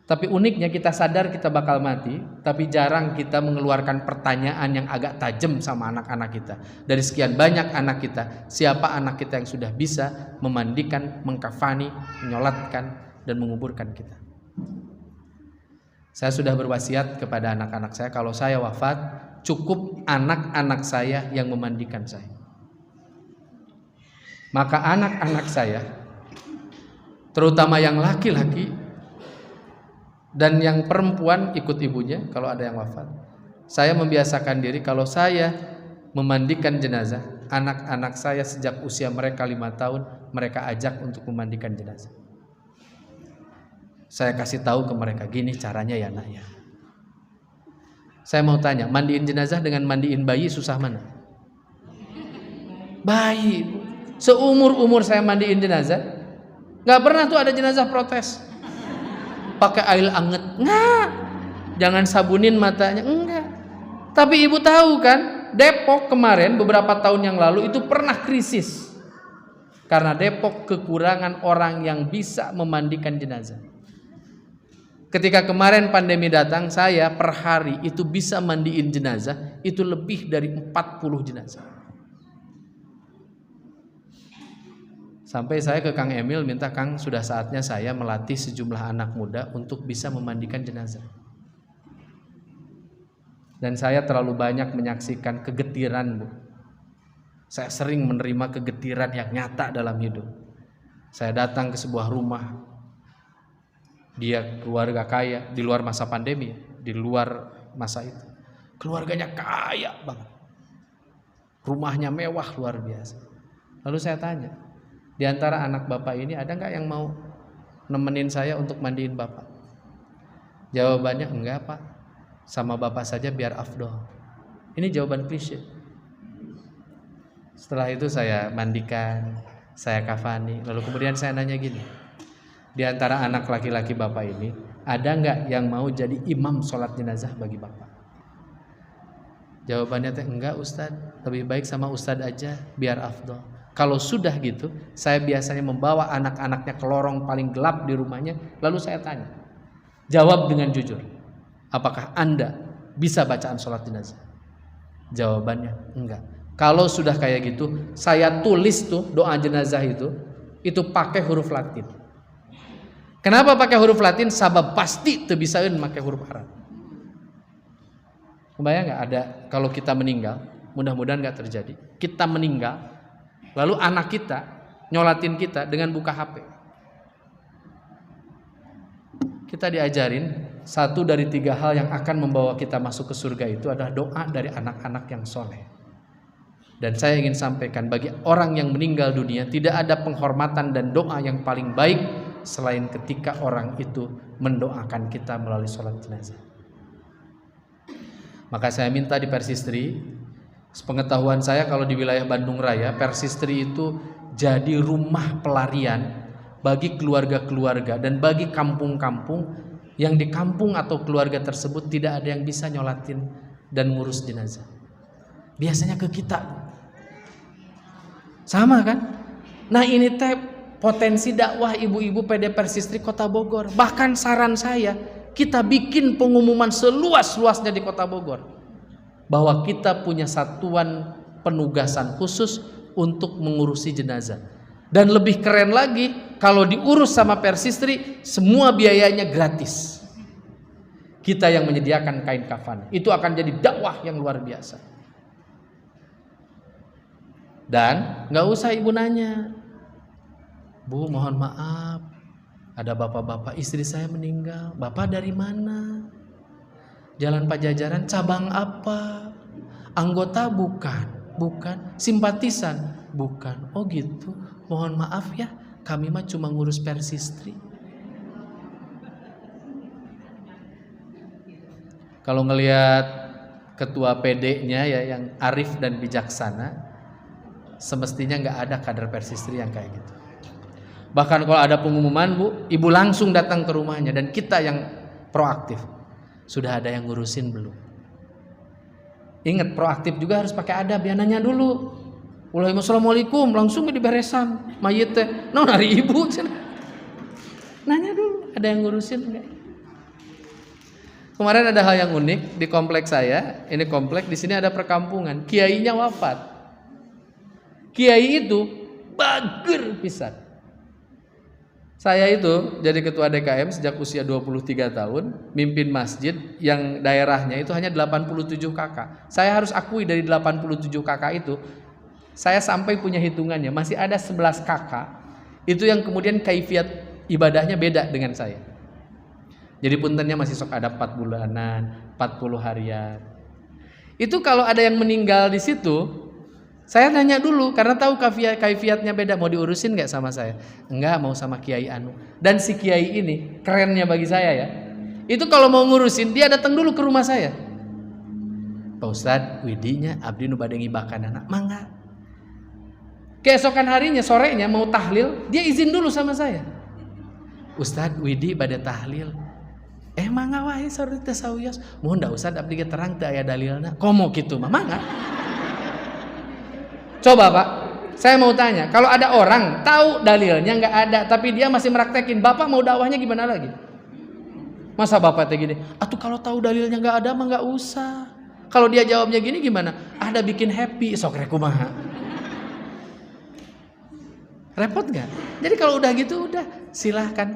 Tapi uniknya kita sadar kita bakal mati, tapi jarang kita mengeluarkan pertanyaan yang agak tajam sama anak-anak kita. Dari sekian banyak anak kita, siapa anak kita yang sudah bisa memandikan, mengkafani, menyolatkan, dan menguburkan kita? Saya sudah berwasiat kepada anak-anak saya, kalau saya wafat, cukup anak-anak saya yang memandikan saya. Maka anak-anak saya, terutama yang laki-laki, dan yang perempuan ikut ibunya kalau ada yang wafat. Saya membiasakan diri kalau saya memandikan jenazah, anak-anak saya sejak usia mereka 5 tahun, mereka ajak untuk memandikan jenazah. Saya kasih tahu ke mereka, gini caranya ya nak ya. Saya mau tanya, mandiin jenazah dengan mandiin bayi susah mana? Bayi. Seumur-umur saya mandiin jenazah, gak pernah tuh ada jenazah protes. Pakai air anget, enggak. Jangan sabunin matanya, enggak. Tapi ibu tahu kan, Depok kemarin beberapa tahun yang lalu itu pernah krisis. Karena Depok kekurangan orang yang bisa memandikan jenazah. Ketika kemarin pandemi datang, saya per hari itu bisa mandiin jenazah, itu lebih dari 40 jenazah. Sampai saya ke Kang Emil minta, Kang sudah saatnya saya melatih sejumlah anak muda untuk bisa memandikan jenazah. Dan saya terlalu banyak menyaksikan kegetiran Bu. Saya sering menerima kegetiran yang nyata dalam hidup. Saya datang ke sebuah rumah, dia keluarga kaya, di luar masa pandemi, di luar masa itu. Keluarganya kaya banget. Rumahnya mewah luar biasa. Lalu saya tanya, di antara anak bapak ini ada nggak yang mau nemenin saya untuk mandiin bapak? Jawabannya enggak Pak, sama bapak saja biar afdol. Ini jawaban klise. Setelah itu saya mandikan, saya kafani, lalu kemudian saya nanya gini, di antara anak laki-laki bapak ini ada nggak yang mau jadi imam sholat jenazah bagi bapak? Jawabannya enggak Ustadz, lebih baik sama Ustadz aja biar afdol. Kalau sudah gitu, saya biasanya membawa anak-anaknya ke lorong paling gelap di rumahnya, lalu saya tanya, jawab dengan jujur, apakah Anda bisa bacaan sholat jenazah? Jawabannya enggak. Kalau sudah kayak gitu, saya tulis tuh doa jenazah itu pakai huruf Latin. Kenapa pakai huruf Latin? Sabab pasti teu bisaeun make huruf Arab. Kebayang nggak ada kalau kita meninggal, mudah-mudahan gak terjadi. Kita meninggal, lalu anak kita nyolatin kita dengan buka HP. Kita diajarin 1 dari 3 hal yang akan membawa kita masuk ke surga itu adalah doa dari anak-anak yang soleh. Dan saya ingin sampaikan, bagi orang yang meninggal dunia tidak ada penghormatan dan doa yang paling baik selain ketika orang itu mendoakan kita melalui sholat jenazah. Maka saya minta di Persistri, sepengetahuan saya kalau di wilayah Bandung Raya, Persistri itu jadi rumah pelarian bagi keluarga-keluarga dan bagi kampung-kampung yang di kampung atau keluarga tersebut tidak ada yang bisa nyolatin dan ngurus jenazah. Biasanya ke kita. Sama kan? Nah ini teh potensi dakwah ibu-ibu PD Persistri Kota Bogor. Bahkan saran saya, kita bikin pengumuman seluas-luasnya di Kota Bogor bahwa kita punya satuan penugasan khusus untuk mengurusi jenazah. Dan lebih keren lagi, kalau diurus sama Persistri, semua biayanya gratis. Kita yang menyediakan kain kafan. Itu akan jadi dakwah yang luar biasa. Dan gak usah ibu nanya, Bu mohon maaf, ada bapak-bapak istri saya meninggal. Bapak dari mana? Jalan Pajajaran cabang apa? Anggota bukan? Bukan. Simpatisan? Bukan. Oh gitu. Mohon maaf ya, kami mah cuma ngurus Persistri. Kalau ngelihat ketua PD-nya ya yang arif dan bijaksana, semestinya nggak ada kader Persistri yang kayak gitu. Bahkan kalau ada pengumuman, Bu, ibu langsung datang ke rumahnya dan kita yang proaktif. Sudah ada yang ngurusin belum? Ingat, proaktif juga harus pakai adab ya, nanya dulu. Assalamualaikum, langsung diberesan mayit teh. No dari ibu cina. Nanya dulu, ada yang ngurusin enggak? Kemarin ada hal yang unik di kompleks saya. Ini kompleks, di sini ada perkampungan. Kiainya wafat. Kiai itu bager pisan. Saya itu jadi ketua DKM sejak usia 23 tahun, mimpin masjid yang daerahnya itu hanya 87 kakak. Saya harus akui dari 87 kakak itu, saya sampai punya hitungannya, masih ada 11 kakak itu yang kemudian kaifiat ibadahnya beda dengan saya. Jadi puntennya masih sok ada 4 bulanan, 40 harian. Itu kalau ada yang meninggal di situ, saya nanya dulu karena tahu kaifiatnya beda, mau diurusin nggak sama saya? Enggak, mau sama Kiai Anu. Dan si Kiai ini kerennya bagi saya ya, itu kalau mau ngurusin dia datang dulu ke rumah saya. Pak Ustadz, widinya abdi nu bade ngibakan anak, mangga. Keesokan harinya, sorenya mau tahlil, dia izin dulu sama saya. Ustadz, widi bade tahlil. Mangga wae sorry teh sauyos. Mohon da Ustadz abdi ge terang teu aya dalilna. Komo kitu mah mangga. Coba Pak, saya mau tanya, kalau ada orang tahu dalilnya nggak ada, tapi dia masih meraktekin, Bapak mau dakwahnya gimana lagi? Masa Bapak teh gini, atuh kalau tahu dalilnya nggak ada mah nggak usah. Kalau dia jawabnya gini gimana? Ada bikin happy, sok rek kumaha. Repot nggak? Jadi kalau udah gitu udah silahkan.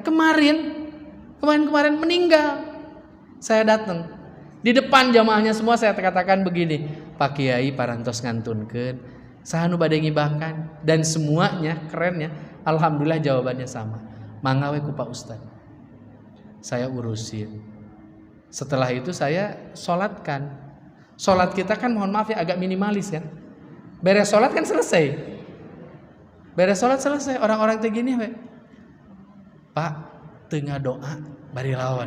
Kemarin meninggal, saya datang di depan jamaahnya semua, saya katakan begini, Pak Kiai parantos ngantunkeun, saha nu bade ngibahkan, dan semuanya kerennya, alhamdulillah jawabannya sama. Mangga we ku Pak Ustad, saya urusin. Setelah itu saya sholatkan. Sholat kita kan mohon maaf ya agak minimalis kan. Beres sholat kan selesai. Beres sholat selesai, orang-orang teh gini we, Pak tengah doa bari lawan.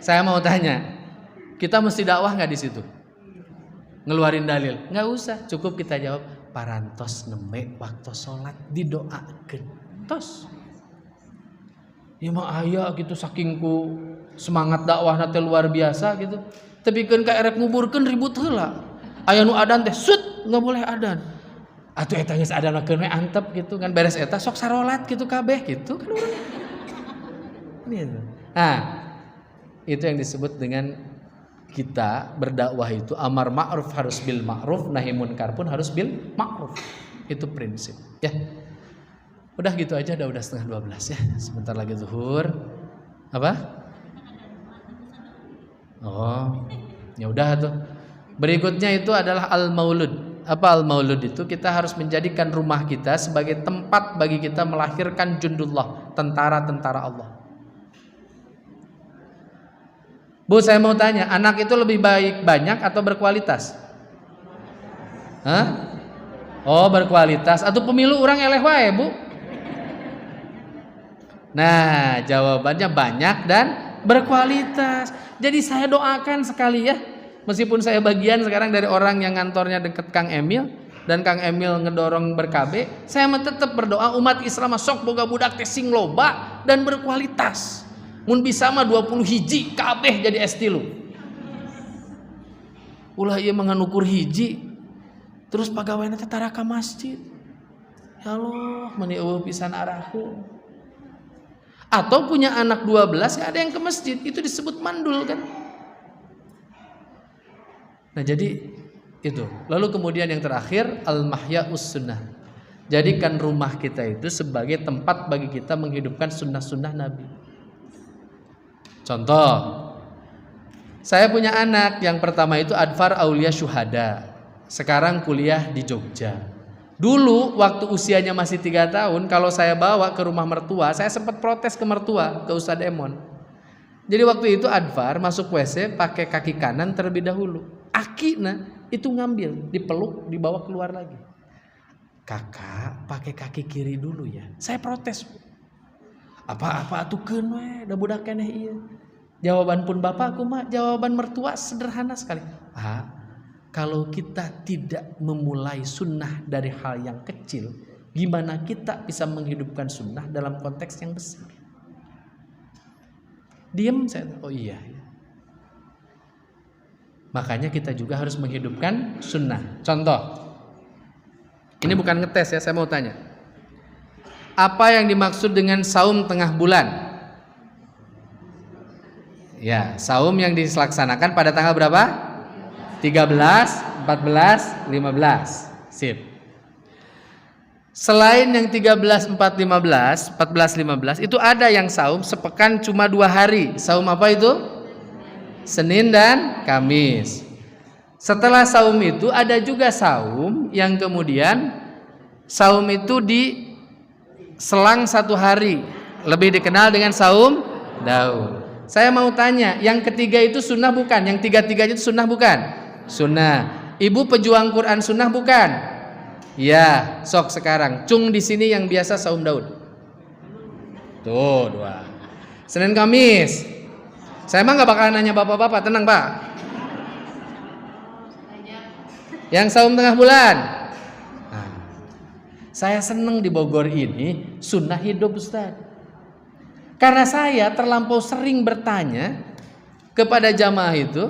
Saya mau tanya, kita mesti dakwah nggak di situ? Ngeluarin dalil? Nggak usah, cukup kita jawab parantos nembe waktu sholat didoakeun. Tos. Ya mah aya gitu sakingku semangat dakwah teh luar biasa gitu. Tepikeun ka erek nguburkeun ribut heula. Aya nu adan teh sut nggak boleh adan. Atuh eta geus adanakeun we antep gitu kan, beres eta sok sarolat gitu kabeh gitu kan urang. Gitu. Nah, itu yang disebut dengan kita berdakwah itu amar ma'ruf harus bil ma'ruf, nahi munkar pun harus bil ma'ruf. Itu prinsip ya. Udah gitu aja, udah 11:30 ya. Sebentar lagi zuhur. Apa? Oh, ya udah tuh. Berikutnya itu adalah al-maulud. Apa al-maulud itu? Kita harus menjadikan rumah kita sebagai tempat bagi kita melahirkan jundullah, tentara-tentara Allah. Bu, saya mau tanya, anak itu lebih baik banyak atau berkualitas? Hah? Oh, berkualitas. Atau pemilu orang eleh wae, Bu? Nah, jawabannya banyak dan berkualitas. Jadi saya doakan sekali ya, meskipun saya bagian sekarang dari orang yang kantornya deket Kang Emil, dan Kang Emil ngedorong berkabe, saya tetap berdoa umat Islam sok boga budak teh sing loba dan berkualitas. Mun bisa mah 20 hiji kabeh jadi estilu. Ulah ieu mengukur hiji terus pegawainya teh tara ka masjid. Ya Allah, meni eueuh pisan arahu. Atau punya anak 12 gak ada yang ke masjid, itu disebut mandul kan. Nah jadi itu. Lalu kemudian yang terakhir al-mahya'us sunnah. Jadikan rumah kita itu sebagai tempat bagi kita menghidupkan sunnah-sunnah Nabi. Contoh, saya punya anak yang pertama itu Adfar Aulia Syuhada. Sekarang kuliah di Jogja. Dulu waktu usianya masih 3 tahun, kalau saya bawa ke rumah mertua, saya sempat protes ke mertua, ke Ustadz Emon. Jadi waktu itu Adfar masuk WC pakai kaki kanan terlebih dahulu. Akina itu ngambil, dipeluk, dibawa keluar lagi. Kakak pakai kaki kiri dulu ya. Saya protes. Apa atukeun we, da budak keneh ieu. Jawaban pun bapakku mah, jawaban mertua sederhana sekali. Kalau kita tidak memulai sunnah dari hal yang kecil, gimana kita bisa menghidupkan sunnah dalam konteks yang besar? Diam saya. Oh iya. Makanya kita juga harus menghidupkan sunnah. Contoh, ini bukan ngetes ya, saya mau tanya. Apa yang dimaksud dengan saum tengah bulan? Ya, saum yang dilaksanakan pada tanggal berapa? 13, 14, 15. Sip. Selain yang 13, 4, 15, 14, 15, itu ada yang saum sepekan cuma 2 hari. Saum apa itu? Senin dan Kamis. Setelah saum itu ada juga saum yang kemudian saum itu di selang 1 hari, lebih dikenal dengan saum Daud. Saya mau tanya, yang ketiga itu sunnah bukan? Yang tiga-tiganya itu sunnah bukan? Sunnah. Ibu pejuang Quran sunnah bukan? Ya, sok sekarang. Cung di sini yang biasa saum Daud. Tuh 2. Senin Kamis. Saya emang nggak bakalan nanya bapak-bapak, tenang Pak. Yang saum tengah bulan. Nah, saya seneng di Bogor ini sunnah hidup Ustaz. Karena saya terlampau sering bertanya kepada jamaah itu.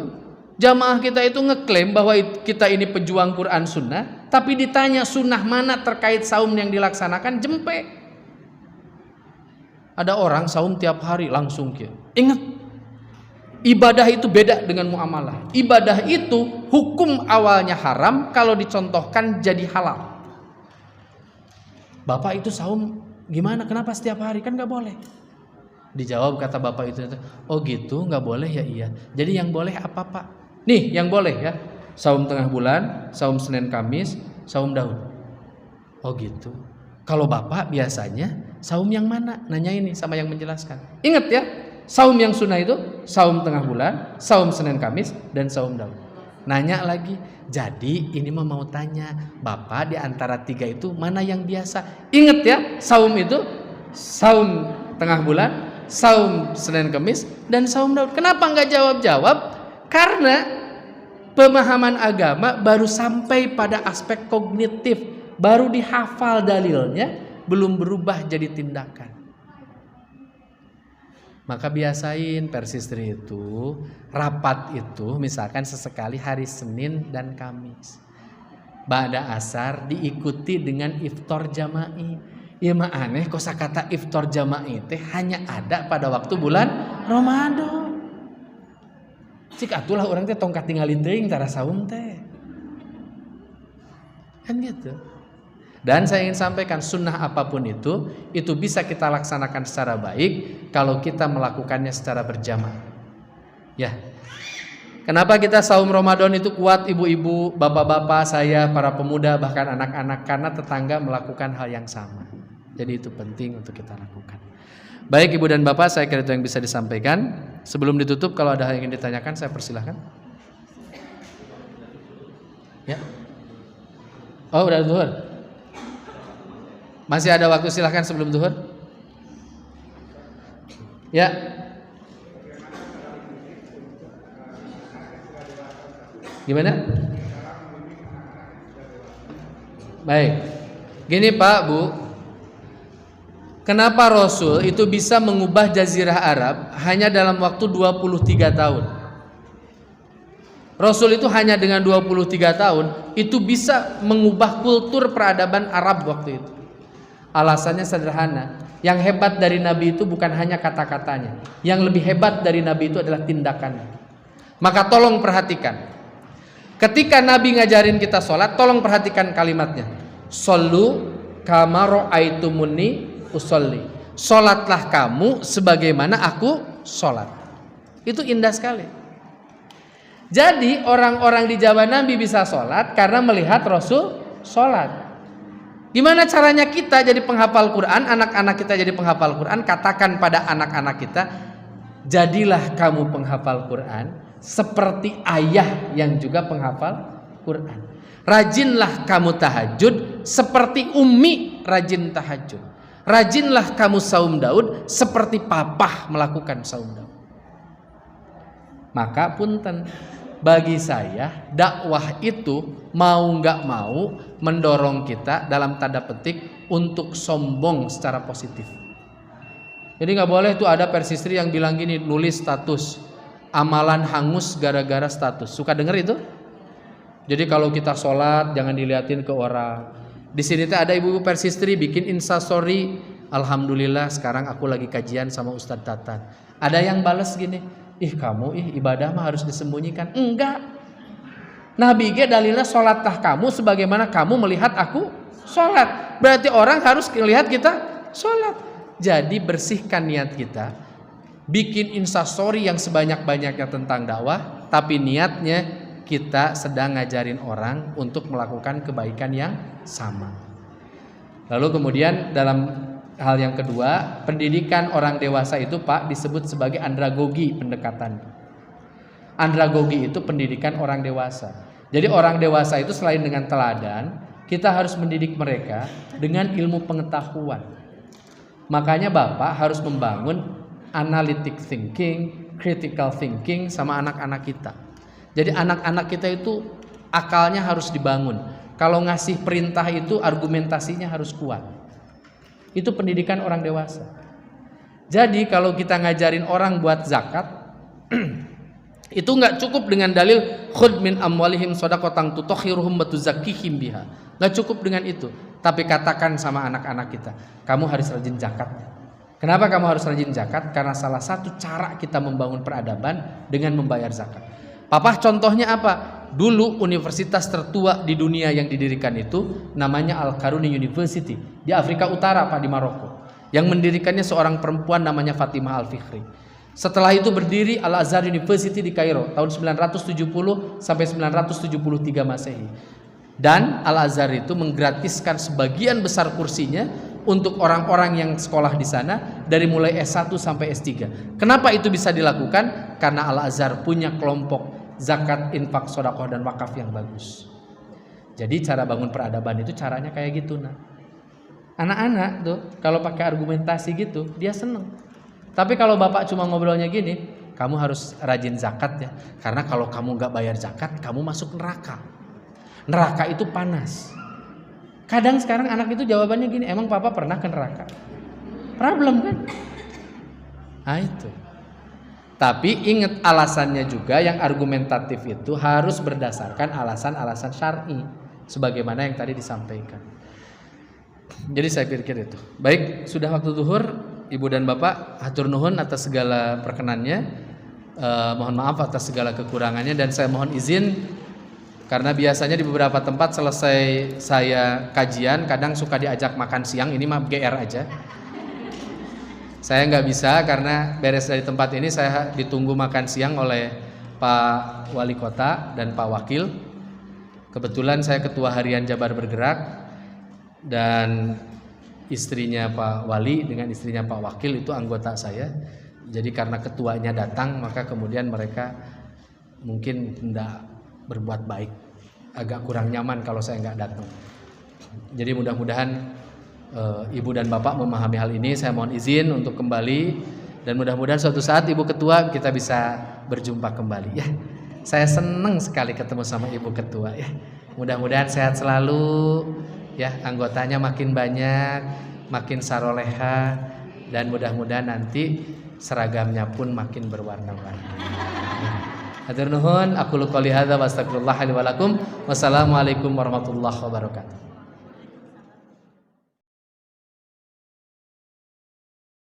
Jamaah kita itu ngeklaim bahwa kita ini pejuang Quran sunnah, tapi ditanya sunnah mana terkait saum yang dilaksanakan, jempe. Ada orang saum tiap hari langsung kia. Ingat, ibadah itu beda dengan muamalah. Ibadah itu hukum awalnya haram, kalau dicontohkan jadi halal. Bapak itu saum gimana? Kenapa setiap hari? Kan gak boleh. Dijawab kata bapak itu, oh gitu, gak boleh ya iya. Jadi yang boleh apa Pak? Nih yang boleh ya, saum tengah bulan, saum Senin Kamis, saum Daud. Oh gitu. Kalau bapak biasanya saum yang mana? Nanya ini sama yang menjelaskan. Ingat ya, saum yang sunnah itu saum tengah bulan, saum Senin Kamis, dan saum Daud. Nanya lagi, jadi ini mau tanya, bapak di antara 3 itu mana yang biasa? Ingat ya, saum itu saum tengah bulan, saum Senin Kamis, dan saum Daud. Kenapa nggak jawab-jawab? Karena pemahaman agama baru sampai pada aspek kognitif, baru dihafal dalilnya, belum berubah jadi tindakan. Maka biasain persistri itu, rapat itu misalkan sesekali hari Senin dan Kamis. Ba'da asar diikuti dengan iftar jama'i. Ya mah aneh kosakata iftar jama'i teh hanya ada pada waktu bulan Ramadan. Cik atulah orang teh tongkat tinggalin teuing tara saum teh. Kan gitu. Dan saya ingin sampaikan sunnah apapun itu bisa kita laksanakan secara baik kalau kita melakukannya secara berjamaah. Ya. Kenapa kita saum Ramadan itu kuat, ibu-ibu, bapak-bapak, saya, para pemuda, bahkan anak-anak? Karena tetangga melakukan hal yang sama. Jadi itu penting untuk kita lakukan. Baik ibu dan bapak, saya kira itu yang bisa disampaikan. Sebelum ditutup, kalau ada hal yang ingin ditanyakan, saya persilahkan. Ya. Oh, udah zuhur. Masih ada waktu, silahkan sebelum zuhur. Ya. Gimana? Baik. Gini Pak, Bu. Kenapa Rasul itu bisa mengubah Jazirah Arab hanya dalam waktu 23 tahun? Rasul itu hanya dengan 23 tahun itu bisa mengubah kultur peradaban Arab waktu itu. Alasannya sederhana. Yang hebat dari Nabi itu bukan hanya kata-katanya. Yang lebih hebat dari Nabi itu adalah tindakannya. Maka tolong perhatikan. Ketika Nabi ngajarin kita sholat, tolong perhatikan kalimatnya. Shollu kama ra'aitumuni usolli. Sholatlah kamu sebagaimana aku sholat. Itu indah sekali. Jadi orang-orang di zaman Nabi bisa sholat karena melihat Rasul sholat. Gimana caranya kita jadi penghafal Quran, anak-anak kita jadi penghafal Quran? Katakan pada anak-anak kita, jadilah kamu penghafal Quran seperti ayah yang juga penghafal Quran. Rajinlah kamu tahajud seperti Ummi rajin tahajud. Rajinlah kamu saum Daud seperti papa melakukan saum Daud. Maka punten, bagi saya dakwah itu mau nggak mau mendorong kita dalam tanda petik untuk sombong secara positif. Jadi nggak boleh tuh ada persistri yang bilang gini, nulis status amalan hangus gara-gara status. Suka denger itu? Jadi kalau kita sholat jangan diliatin ke orang. Di sini tuh ada ibu-ibu persistri bikin instastory, alhamdulillah sekarang aku lagi kajian sama Ustadz Tatan. Ada yang bales gini, ih kamu ibadah mah harus disembunyikan. Enggak. Nabi ge dalilnya sholatlah kamu sebagaimana kamu melihat aku sholat. Berarti orang harus melihat kita sholat. Jadi bersihkan niat kita. Bikin instastory yang sebanyak-banyaknya tentang dakwah, tapi niatnya kita sedang ngajarin orang untuk melakukan kebaikan yang sama. Lalu kemudian dalam hal yang kedua, pendidikan orang dewasa itu Pak disebut sebagai andragogi pendekatan. Andragogi itu pendidikan orang dewasa. Jadi orang dewasa itu selain dengan teladan, kita harus mendidik mereka dengan ilmu pengetahuan. Makanya Bapak harus membangun analytic thinking, critical thinking sama anak-anak kita. Jadi anak-anak kita itu akalnya harus dibangun. Kalau ngasih perintah itu argumentasinya harus kuat. Itu pendidikan orang dewasa. Jadi kalau kita ngajarin orang buat zakat, itu nggak cukup dengan dalil khudh min amwalihim shadaqatan tutahhiruhum wa tuzakkihim biha. Nggak cukup dengan itu. Tapi katakan sama anak-anak kita, kamu harus rajin zakat. Kenapa kamu harus rajin zakat? Karena salah satu cara kita membangun peradaban dengan membayar zakat. Papa contohnya apa? Dulu universitas tertua di dunia yang didirikan itu namanya Al-Qaruni University di Afrika Utara Pak, di Maroko. Yang mendirikannya seorang perempuan namanya Fatimah Al-Fikri. Setelah itu berdiri Al-Azhar University di Kairo tahun 970 sampai 973 Masehi. Dan Al-Azhar itu menggratiskan sebagian besar kursinya untuk orang-orang yang sekolah di sana dari mulai S1 sampai S3. Kenapa itu bisa dilakukan? Karena Al-Azhar punya kelompok zakat, infak, sedekah dan wakaf yang bagus. Jadi cara bangun peradaban itu caranya kayak gitu nah. Anak-anak tuh kalau pakai argumentasi gitu dia seneng. Tapi kalau bapak cuma ngobrolnya gini, kamu harus rajin zakat ya. Karena kalau kamu nggak bayar zakat, kamu masuk neraka. Neraka itu panas. Kadang sekarang anak itu jawabannya gini, emang papa pernah ke neraka? Problem kan? Nah itu. Tapi ingat alasannya juga yang argumentatif itu harus berdasarkan alasan-alasan syar'i sebagaimana yang tadi disampaikan. Jadi saya pikir itu. Baik, sudah waktu zuhur, Ibu dan Bapak, hatur nuhun atas segala perkenannya. Mohon maaf atas segala kekurangannya dan saya mohon izin karena biasanya di beberapa tempat selesai saya kajian kadang suka diajak makan siang, ini mah GR aja. Saya nggak bisa karena beres dari tempat ini saya ditunggu makan siang oleh Pak Wali Kota dan Pak Wakil. Kebetulan saya Ketua Harian Jabar Bergerak dan istrinya Pak Wali dengan istrinya Pak Wakil itu anggota saya. Jadi karena ketuanya datang, maka kemudian mereka mungkin tidak berbuat baik, agak kurang nyaman kalau saya nggak datang. Jadi mudah-mudahan Ibu dan Bapak memahami hal ini. Saya mohon izin untuk kembali dan mudah-mudahan suatu saat Ibu Ketua kita bisa berjumpa kembali ya. Saya senang sekali ketemu sama Ibu Ketua ya. Mudah-mudahan sehat selalu ya, anggotanya makin banyak, makin saroleha, dan mudah-mudahan nanti seragamnya pun makin berwarna-warni. Hatur nuhun, aku qouli hadza wa astagfirullah li wa lakum. Wassalamualaikum warahmatullahi wabarakatuh.